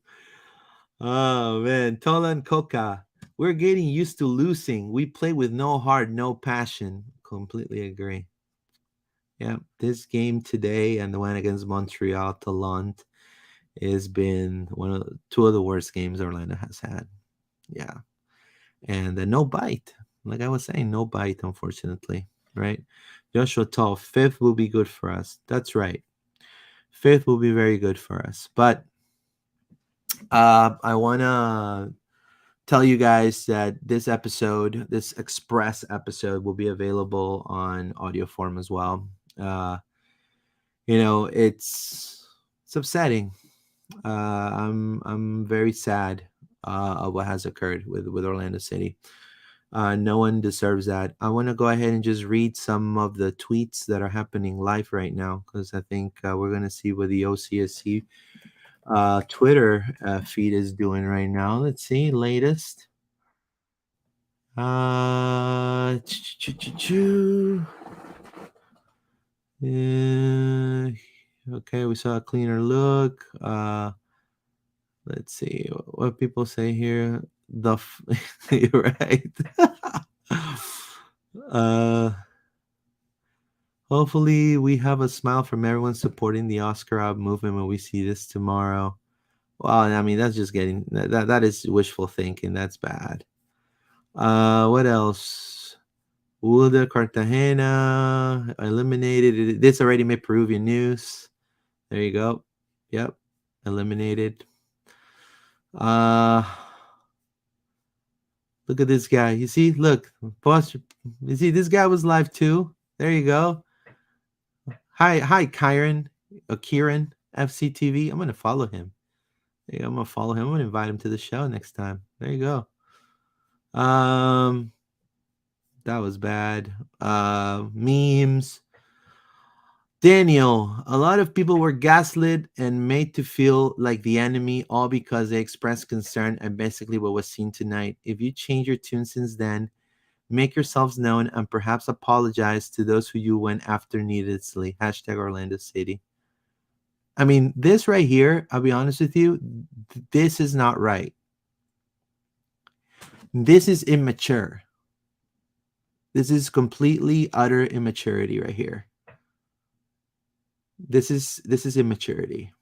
[SPEAKER 1] Oh, man. Tola and Coca. We're getting used to losing. We play with no heart, no passion. Completely agree. Yeah, this game today and the one against Montreal, Talent, has been two of the worst games Orlando has had. Yeah. And no bite. Like I was saying, no bite, unfortunately. Right? Joshua Tall, 5th will be good for us. That's right. 5th will be very good for us. But I want to tell you guys that this express episode, will be available on audio form as well. It's upsetting. I'm very sad of what has occurred with Orlando City. No one deserves that. I want to go ahead and just read some of the tweets that are happening live right now, because I think we're going to see what the OCSC Twitter feed is doing right now. Let's see, latest. Yeah, okay, we saw a cleaner look. Let's see what people say here. You're right. Hopefully we have a smile from everyone supporting the Oscar out movement when we see this tomorrow. Well, I mean, that's just getting that is wishful thinking. That's bad. What else? Ulda Cartagena eliminated. This already made Peruvian news. There you go. Yep. Eliminated. Look at this guy. You see? Look. You see, this guy was live too. There you go. Hi, Kieran. Kieran, FCTV. I'm gonna follow him. I'm gonna follow him. I'm gonna invite him to the show next time. There you go. That was bad. Memes. Daniel, a lot of people were gaslit and made to feel like the enemy, all because they expressed concern and basically what was seen tonight. If you change your tune since then, make yourselves known and perhaps apologize to those who you went after needlessly. Hashtag Orlando City. I mean, this right here, I'll be honest with you, this is not right. This is immature. This is completely utter immaturity right here. This is immaturity.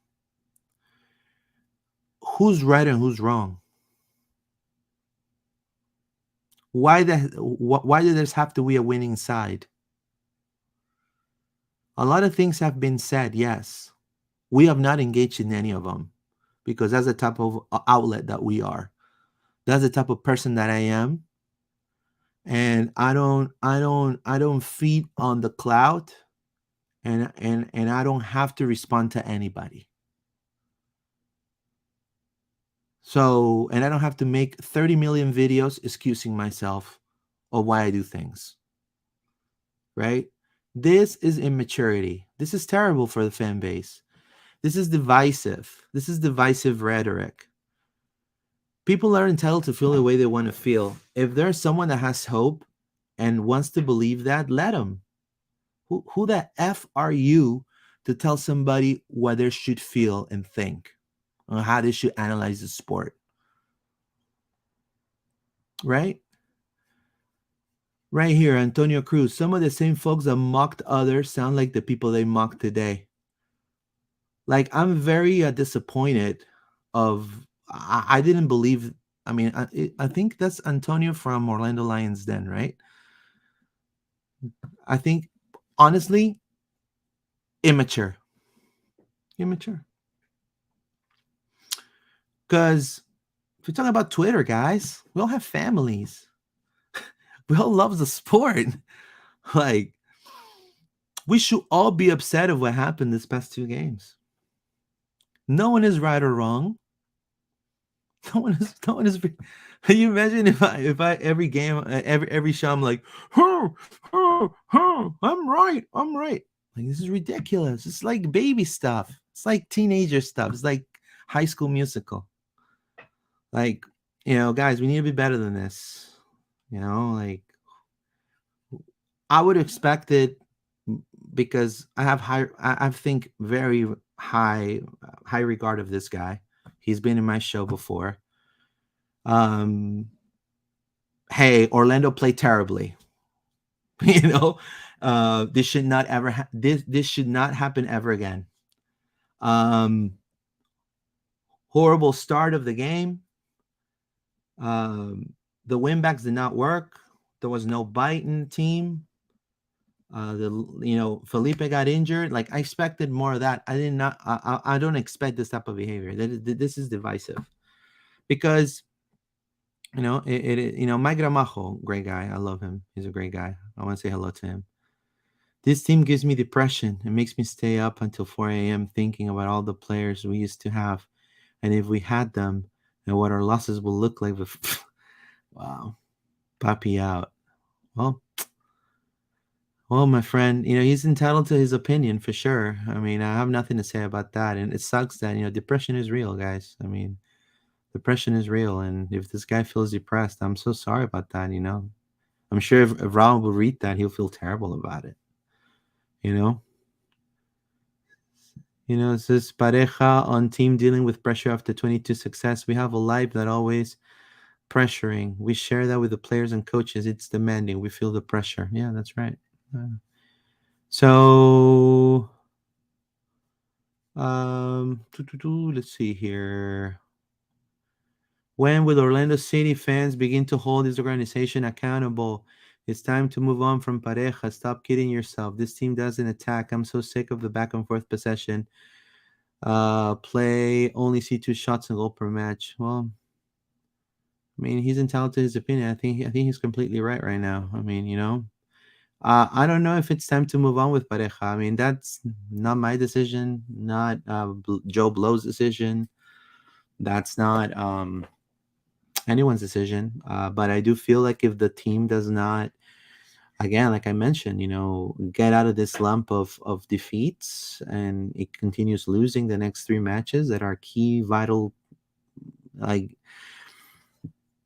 [SPEAKER 1] Who's right and who's wrong? Why did there have to be a winning side? A lot of things have been said, yes. We have not engaged in any of them because that's the type of outlet that we are. That's the type of person that I am. And I don't feed on the cloud, and I don't have to respond to anybody. So, and I don't have to make 30 million videos excusing myself of why I do things. Right? This is immaturity. This is terrible for the fan base. This is divisive. This is divisive rhetoric. People are entitled to feel the way they want to feel. If there's someone that has hope and wants to believe that, let them. Who the F are you to tell somebody what they should feel and think or how they should analyze the sport? Right? Right here, Antonio Cruz. Some of the same folks that mocked others sound like the people they mock today. Like, I'm very disappointed of I didn't believe. I mean, I think that's Antonio from Orlando Lions Den, right? I think, honestly, immature. Immature. Because if we're talking about Twitter, guys, we all have families. We all love the sport. Like, we should all be upset of what happened this past two games. No one is right or wrong. No one is. Can you imagine if I every game every show I'm like, I'm right, I'm right. Like, this is ridiculous. It's like baby stuff. It's like teenager stuff. It's like High School Musical. Like, guys, we need to be better than this. Like, I would expect it because I think very high regard of this guy. He's been in my show before. Hey, Orlando played terribly. This should not ever this should not happen ever again. Horrible start of the game. The win backs did not work. There was no bite in the team. Felipe got injured. Like, I expected more of that. I did not. I don't expect this type of behavior. This is divisive, because Mike Gramajo, great guy. I love him. He's a great guy. I want to say hello to him. This team gives me depression. It makes me stay up until 4 a.m. thinking about all the players we used to have, and if we had them, and what our losses will look like. Wow, Papi out. Well, my friend, he's entitled to his opinion for sure. I mean, I have nothing to say about that, and it sucks that depression is real, guys. I mean, depression is real, and if this guy feels depressed, I'm so sorry about that. I'm sure if Raul will read that, he'll feel terrible about it. You know. It says pareja on team dealing with pressure after 22 success. We have a life that always pressuring. We share that with the players and coaches. It's demanding. We feel the pressure. Yeah, that's right. So, let's see here. When will Orlando City fans begin to hold this organization accountable? It's time to move on from pareja. Stop kidding yourself. This team doesn't attack. I'm so sick of the back and forth possession. Play only see 2 shots and goal per match. Well, I mean, he's entitled to his opinion. I think he's completely right now. I mean, I don't know if it's time to move on with pareja. I mean, that's not my decision, not Joe Blow's decision. That's not anyone's decision. But I do feel like if the team does not, again, like I mentioned, get out of this lump of defeats and it continues losing the next 3 matches that are key, vital, like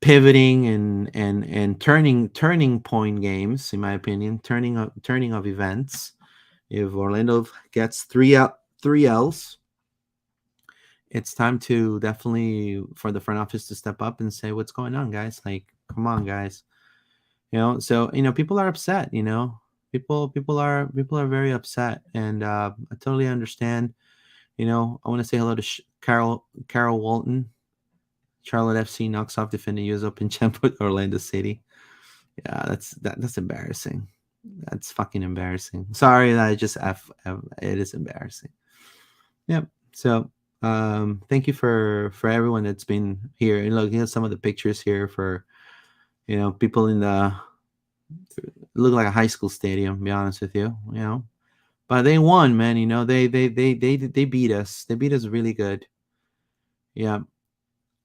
[SPEAKER 1] pivoting and turning point games, in my opinion, turning of events. If Orlando gets 3 L's, it's time to definitely for the front office to step up and say, what's going on, guys? Like, come on, guys. So people are upset. People are very upset, and I totally understand. I want to say hello to Carol Walton. Charlotte FC knocks off defending US Open champ with Orlando City. Yeah, that's embarrassing. That's fucking embarrassing. Sorry that I just it is embarrassing. Yep. So thank you for everyone that's been here. And look, here's some of the pictures here for people in the look like a high school stadium, to be honest with you. But they won, man. They beat us. They beat us really good. Yeah.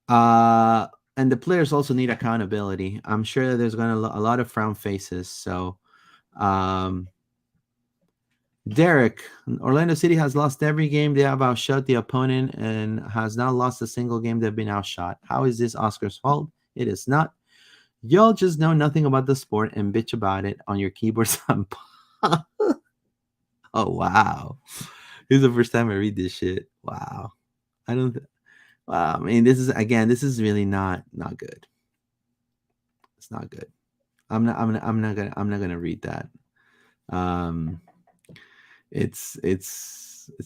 [SPEAKER 1] And the players also need accountability. I'm sure that there's a lot of frown faces. So Derek, Orlando City has lost every game they have outshot the opponent and has not lost a single game they've been outshot. How is this Oscar's fault? It is not. Y'all just know nothing about the sport and bitch about it on your keyboards. Oh, wow. This is the first time I read this shit. Wow. I don't. Wow. I mean, this is again. This is really not good. It's not good. I'm not gonna read that. Um, it's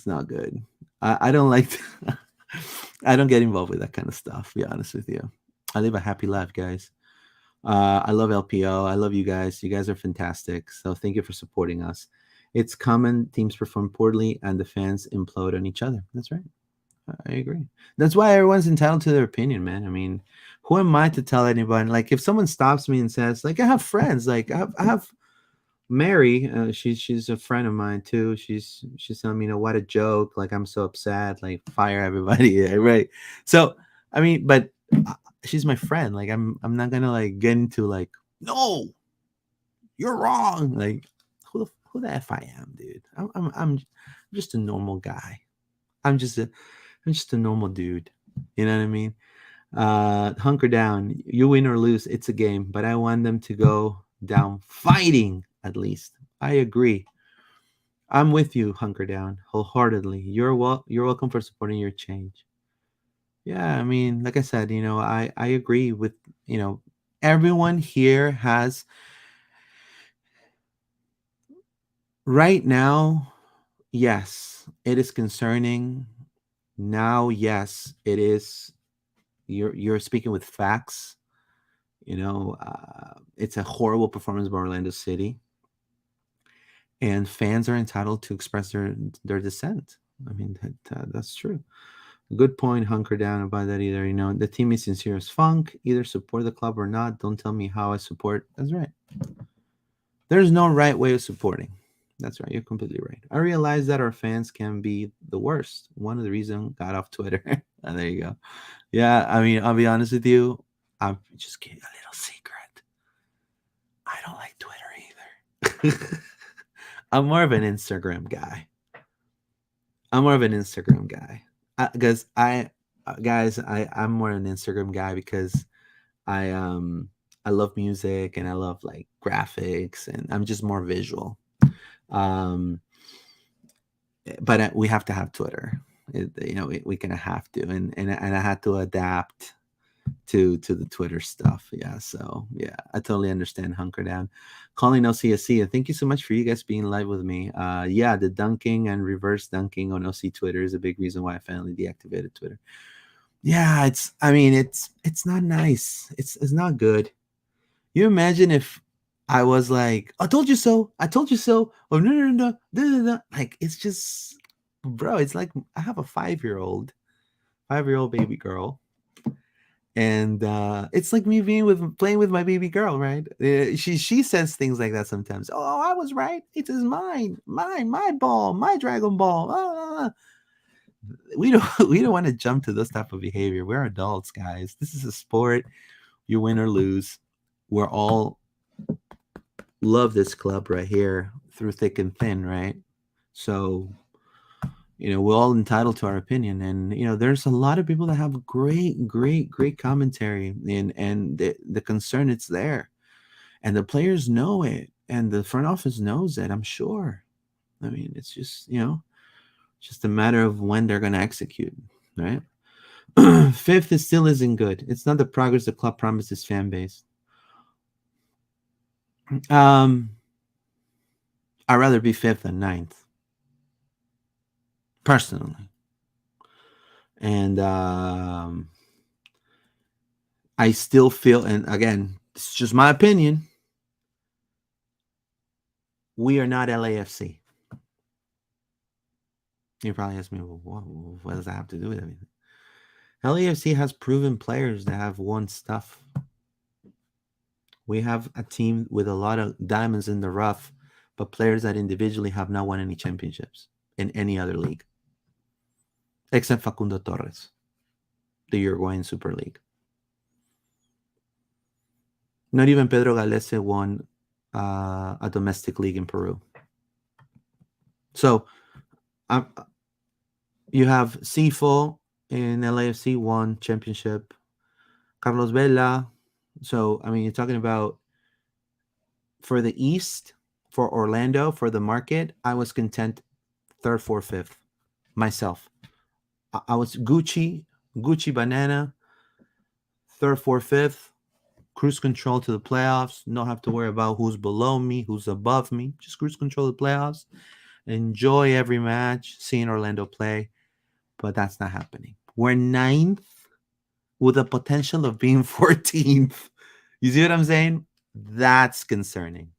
[SPEAKER 1] not good. I don't like. I don't get involved with that kind of stuff. To be honest with you, I live a happy life, guys. I love LPO. I love you guys. You guys are fantastic. So thank you for supporting us. It's common teams perform poorly and the fans implode on each other. That's right. I agree. That's why everyone's entitled to their opinion, man. I mean, who am I to tell anybody? Like, if someone stops me and says, like, I have friends, like, I have Mary. She's a friend of mine too. She's telling me, what a joke. Like, I'm so upset. Like, fire everybody. Yeah, right. So, I mean, but she's my friend. Like, I'm not gonna like get into like, no, you're wrong. Like, who the f I am, dude. I'm just a normal guy. I'm just a I'm just a normal dude. You know what I mean? Hunker down. You win or lose, it's a game, but I want them to go down fighting at least. I agree. I'm with you, hunker down, wholeheartedly. You're welcome for supporting your change. Yeah, I mean, like I said, I agree with you know everyone here has right now. Yes, it is concerning. Now, yes, it is. You're speaking with facts. It's a horrible performance by Orlando City, and fans are entitled to express their dissent. I mean, that's true. Good point, hunker down about that either. The team is in serious funk. Either support the club or not. Don't tell me how I support. That's right. There's no right way of supporting. That's right. You're completely right. I realize that our fans can be the worst. One of the reasons got off Twitter. There you go. Yeah, I mean, I'll be honest with you. I'm just giving a little secret. I don't like Twitter either. I'm more of an Instagram guy. Because guys, I'm more an Instagram guy because I love music and I love like graphics and I'm just more visual. Um, but we have to have Twitter. We kind of have to, and I had to adapt to the Twitter stuff. Yeah, so yeah, I totally understand. Hunker down, calling OCSC. And thank you so much for you guys being live with me. Yeah, the dunking and reverse dunking on OC Twitter is a big reason why I finally deactivated Twitter. Yeah, I mean, it's not nice. It's not good. You imagine if I was like, I told you so. I told you so. Oh no no no no no no. Like it's just, bro. It's like I have a 5-year-old baby girl, and it's like me being with playing with my baby girl, right? She says things like that sometimes. Oh, I was right. It is mine, my ball, my Dragon Ball. We don't we don't want to jump to this type of behavior. We're adults, guys. This is a sport. You win or lose. We're all love this club right here through thick and thin, right? So we're all entitled to our opinion, and there's a lot of people that have great commentary, and the concern it's there, and the players know it, and the front office knows it. I'm sure. I mean, it's just a matter of when they're going to execute, right? Fifth is still isn't good. It's not the progress the club promised its fan base. I'd rather be fifth than ninth, personally. And I still feel, and again, it's just my opinion, we are not LAFC. You probably ask me, well, what does that have to do with anything? LAFC has proven players that have won stuff. We have a team with a lot of diamonds in the rough, but players that individually have not won any championships in any other league, except Facundo Torres, the Uruguayan Super League. Not even Pedro Galese won a domestic league in Peru. So um, you have Sifo in LAFC won championship. Carlos Vela. So I mean, you're talking about for the East, for Orlando, for the market. I was content third, fourth, fifth myself. I was Gucci banana, third, fourth, fifth, cruise control to the playoffs. Don't have to worry about who's below me, who's above me. Just cruise control the playoffs. Enjoy every match, seeing Orlando play. But that's not happening. We're ninth with a potential of being 14th. You see what I'm saying? That's concerning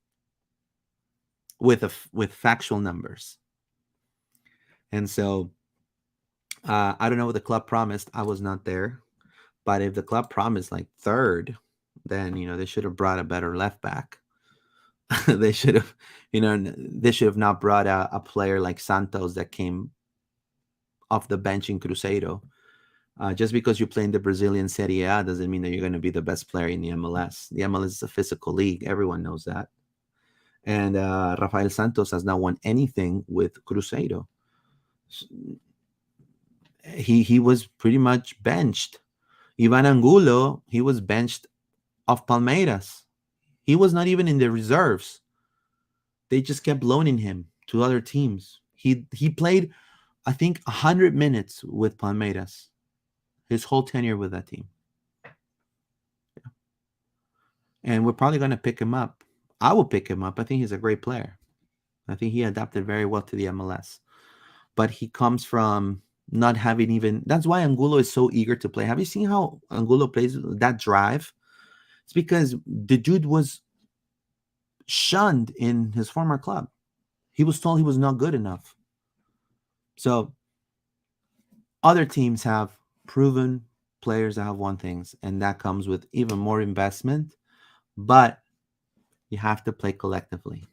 [SPEAKER 1] with factual numbers. And so I don't know what the club promised. I was not there. But if the club promised like third, then they should have brought a better left back. They should have, they should have not brought a player like Santos that came off the bench in Cruzeiro. Just because you play in the Brazilian Serie A doesn't mean that you're going to be the best player in the MLS. The MLS is a physical league. Everyone knows that. And Rafael Santos has not won anything with Cruzeiro. He was pretty much benched. Ivan Angulo, he was benched off Palmeiras. He was not even in the reserves. They just kept loaning him to other teams. He played, I think, 100 minutes with Palmeiras his whole tenure with that team. Yeah. And we're probably going to pick him up. I will pick him up. I think he's a great player. I think he adapted very well to the MLS. But he comes from not having even. That's why Angulo is so eager to play. Have you seen how Angulo plays that drive? It's because the dude was shunned in his former club. He was told he was not good enough. So other teams have proven players that have won things, and that comes with even more investment. But you have to play collectively.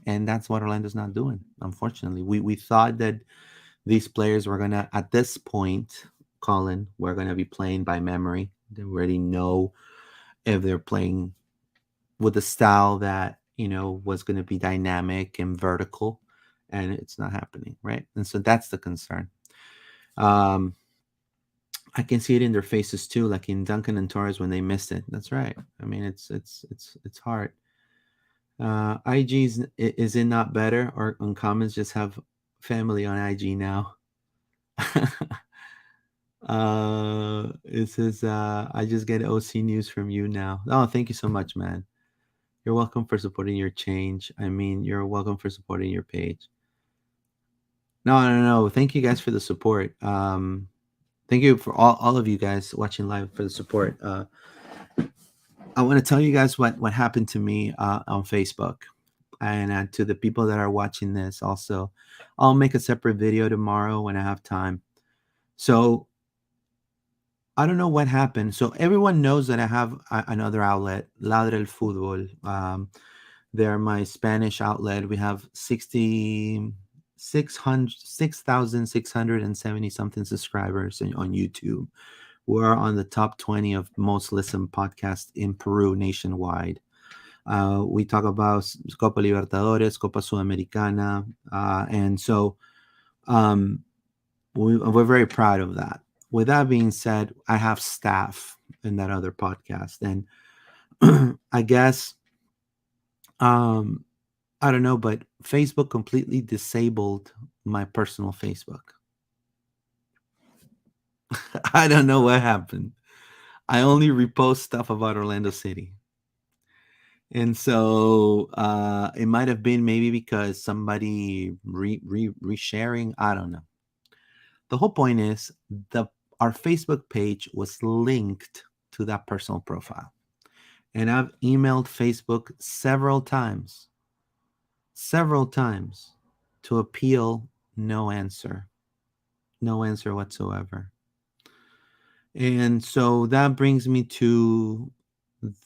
[SPEAKER 1] And that's what Orlando's not doing, unfortunately. We thought that these players were going to, at this point, Colin, we're going to be playing by memory. They already know if they're playing with a style that, was going to be dynamic and vertical. And it's not happening, right? And so that's the concern. I can see it in their faces too, like in Duncan and Torres when they missed it. That's right. I mean, it's hard. IG is it not better, or on comments just have family on IG now? It says I just get OC news from you now. Oh, thank you so much, man. You're welcome for supporting your change. I mean, you're welcome for supporting your page. No. Thank you guys for the support. Thank you for all of you guys watching live for the support. I want to tell you guys what happened to me on Facebook, and to the people that are watching this also. I'll make a separate video tomorrow when I have time. So I don't know what happened. So everyone knows that I have another outlet, Ladra el Fútbol. They're my Spanish outlet. We have 6,670 something subscribers on YouTube. We're on the top 20 of most listened podcasts in Peru nationwide. We talk about Copa Libertadores, Copa Sudamericana, and so we're very proud of that. With that being said, I have staff in that other podcast, and I guess I don't know, but Facebook completely disabled my personal Facebook. I don't know what happened. I only repost stuff about Orlando City. And so it might have been maybe because somebody resharing. I don't know. The whole point is our Facebook page was linked to that personal profile. And I've emailed Facebook several times to appeal. No answer whatsoever. And so that brings me to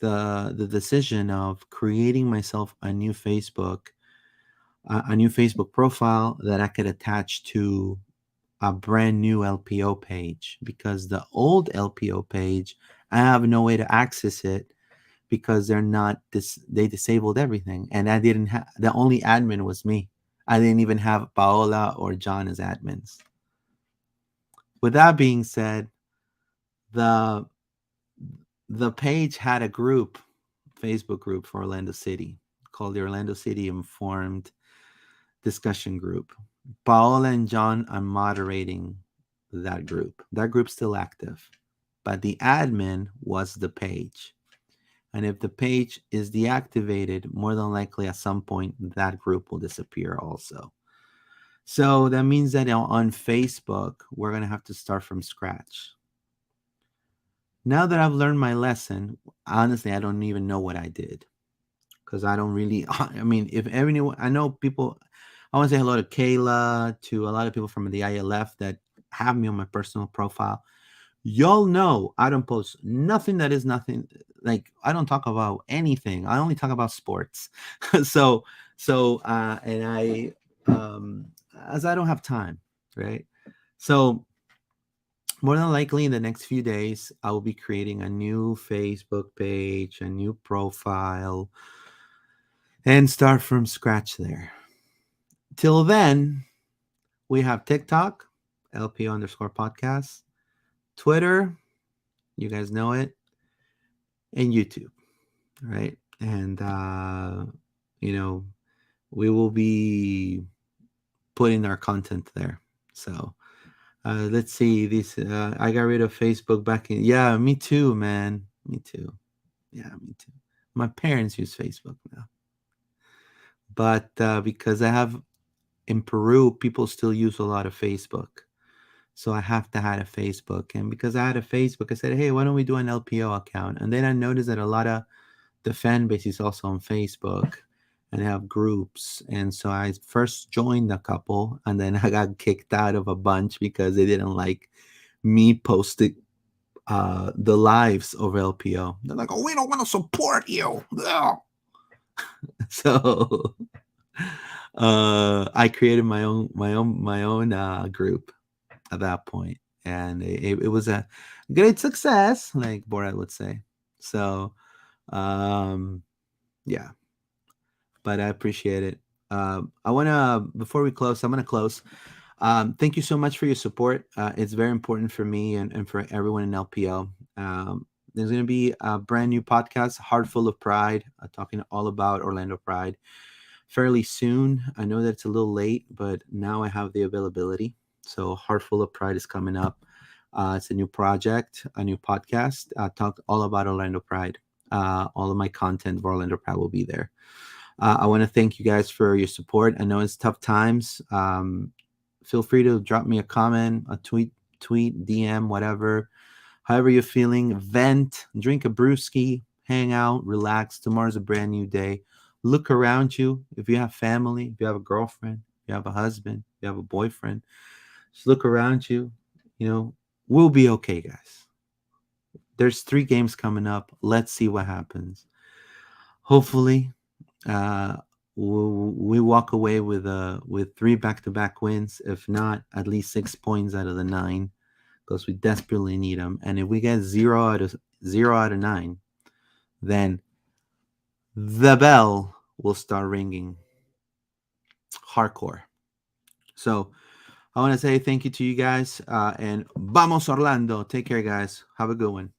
[SPEAKER 1] the decision of creating myself a new Facebook profile that I could attach to a brand new LPO page, because the old LPO page, I have no way to access it because they disabled everything, and I didn't have, the only admin was me. I didn't even have Paola or John as admins. With that being said, the the page had a group, Facebook group for Orlando City called the Orlando City Informed Discussion Group. Paola and John are moderating that group. That group's still active, but the admin was the page. And if the page is deactivated, more than likely at some point that group will disappear also. So that means that on Facebook, we're going to have to start from scratch. Now that I've learned my lesson, honestly, I don't even know what I did because I don't really. I mean, if anyone, I know people. I want to say hello to Kayla, to a lot of people from the ILF that have me on my personal profile. Y'all know I don't post nothing that is nothing. Like I don't talk about anything. I only talk about sports. so and I as I don't have time, right? So more than likely in the next few days, I will be creating a new Facebook page, a new profile, and start from scratch there. Till then, we have TikTok, LPO underscore podcast, Twitter, you guys know it, and YouTube, right? And, you know, we will be putting our content there. So, let's see. This I got rid of Facebook back in. Yeah, me too, man. Me too. Yeah, me too. My parents use Facebook now, but because I have in Peru, people still use a lot of Facebook. So I have to have a Facebook. And because I had a Facebook, I said, hey, why don't we do an LPO account? And then I noticed that a lot of the fan base is also on Facebook and they have groups. And so I first joined a couple and then I got kicked out of a bunch because they didn't like me posting the lives of LPO. They're like, oh, we don't want to support you. Ugh. So I created my own group at that point, and it was a great success, like Borat would say. So, um, yeah, but I appreciate it. I want to before we close, I'm gonna close. Thank you so much for your support. It's very important for me and for everyone in LPO. There's going to be a brand new podcast, Heart Full of Pride, talking all about Orlando Pride fairly soon. I know that it's a little late, but now I have the availability. So Heart Full of Pride is coming up. It's a new project, a new podcast. Talk all about Orlando Pride. All of my content for Orlando Pride will be there. I want to thank you guys for your support. I know it's tough times. Feel free to drop me a comment, a tweet, DM, whatever. However you're feeling, vent, drink a brewski, hang out, relax. Tomorrow's a brand new day. Look around you. If you have family, if you have a girlfriend, if you have a husband, if you have a boyfriend, just look around you. You know, we'll be okay, guys. There's 3 games coming up. Let's see what happens. Hopefully, uh, we walk away with 3 back-to-back wins. If not, at least 6 points out of the 9, because we desperately need them. And if we get 0 out of 9, then the bell will start ringing hardcore. So I want to say thank you to you guys, and vamos Orlando. Take care, guys. Have a good one.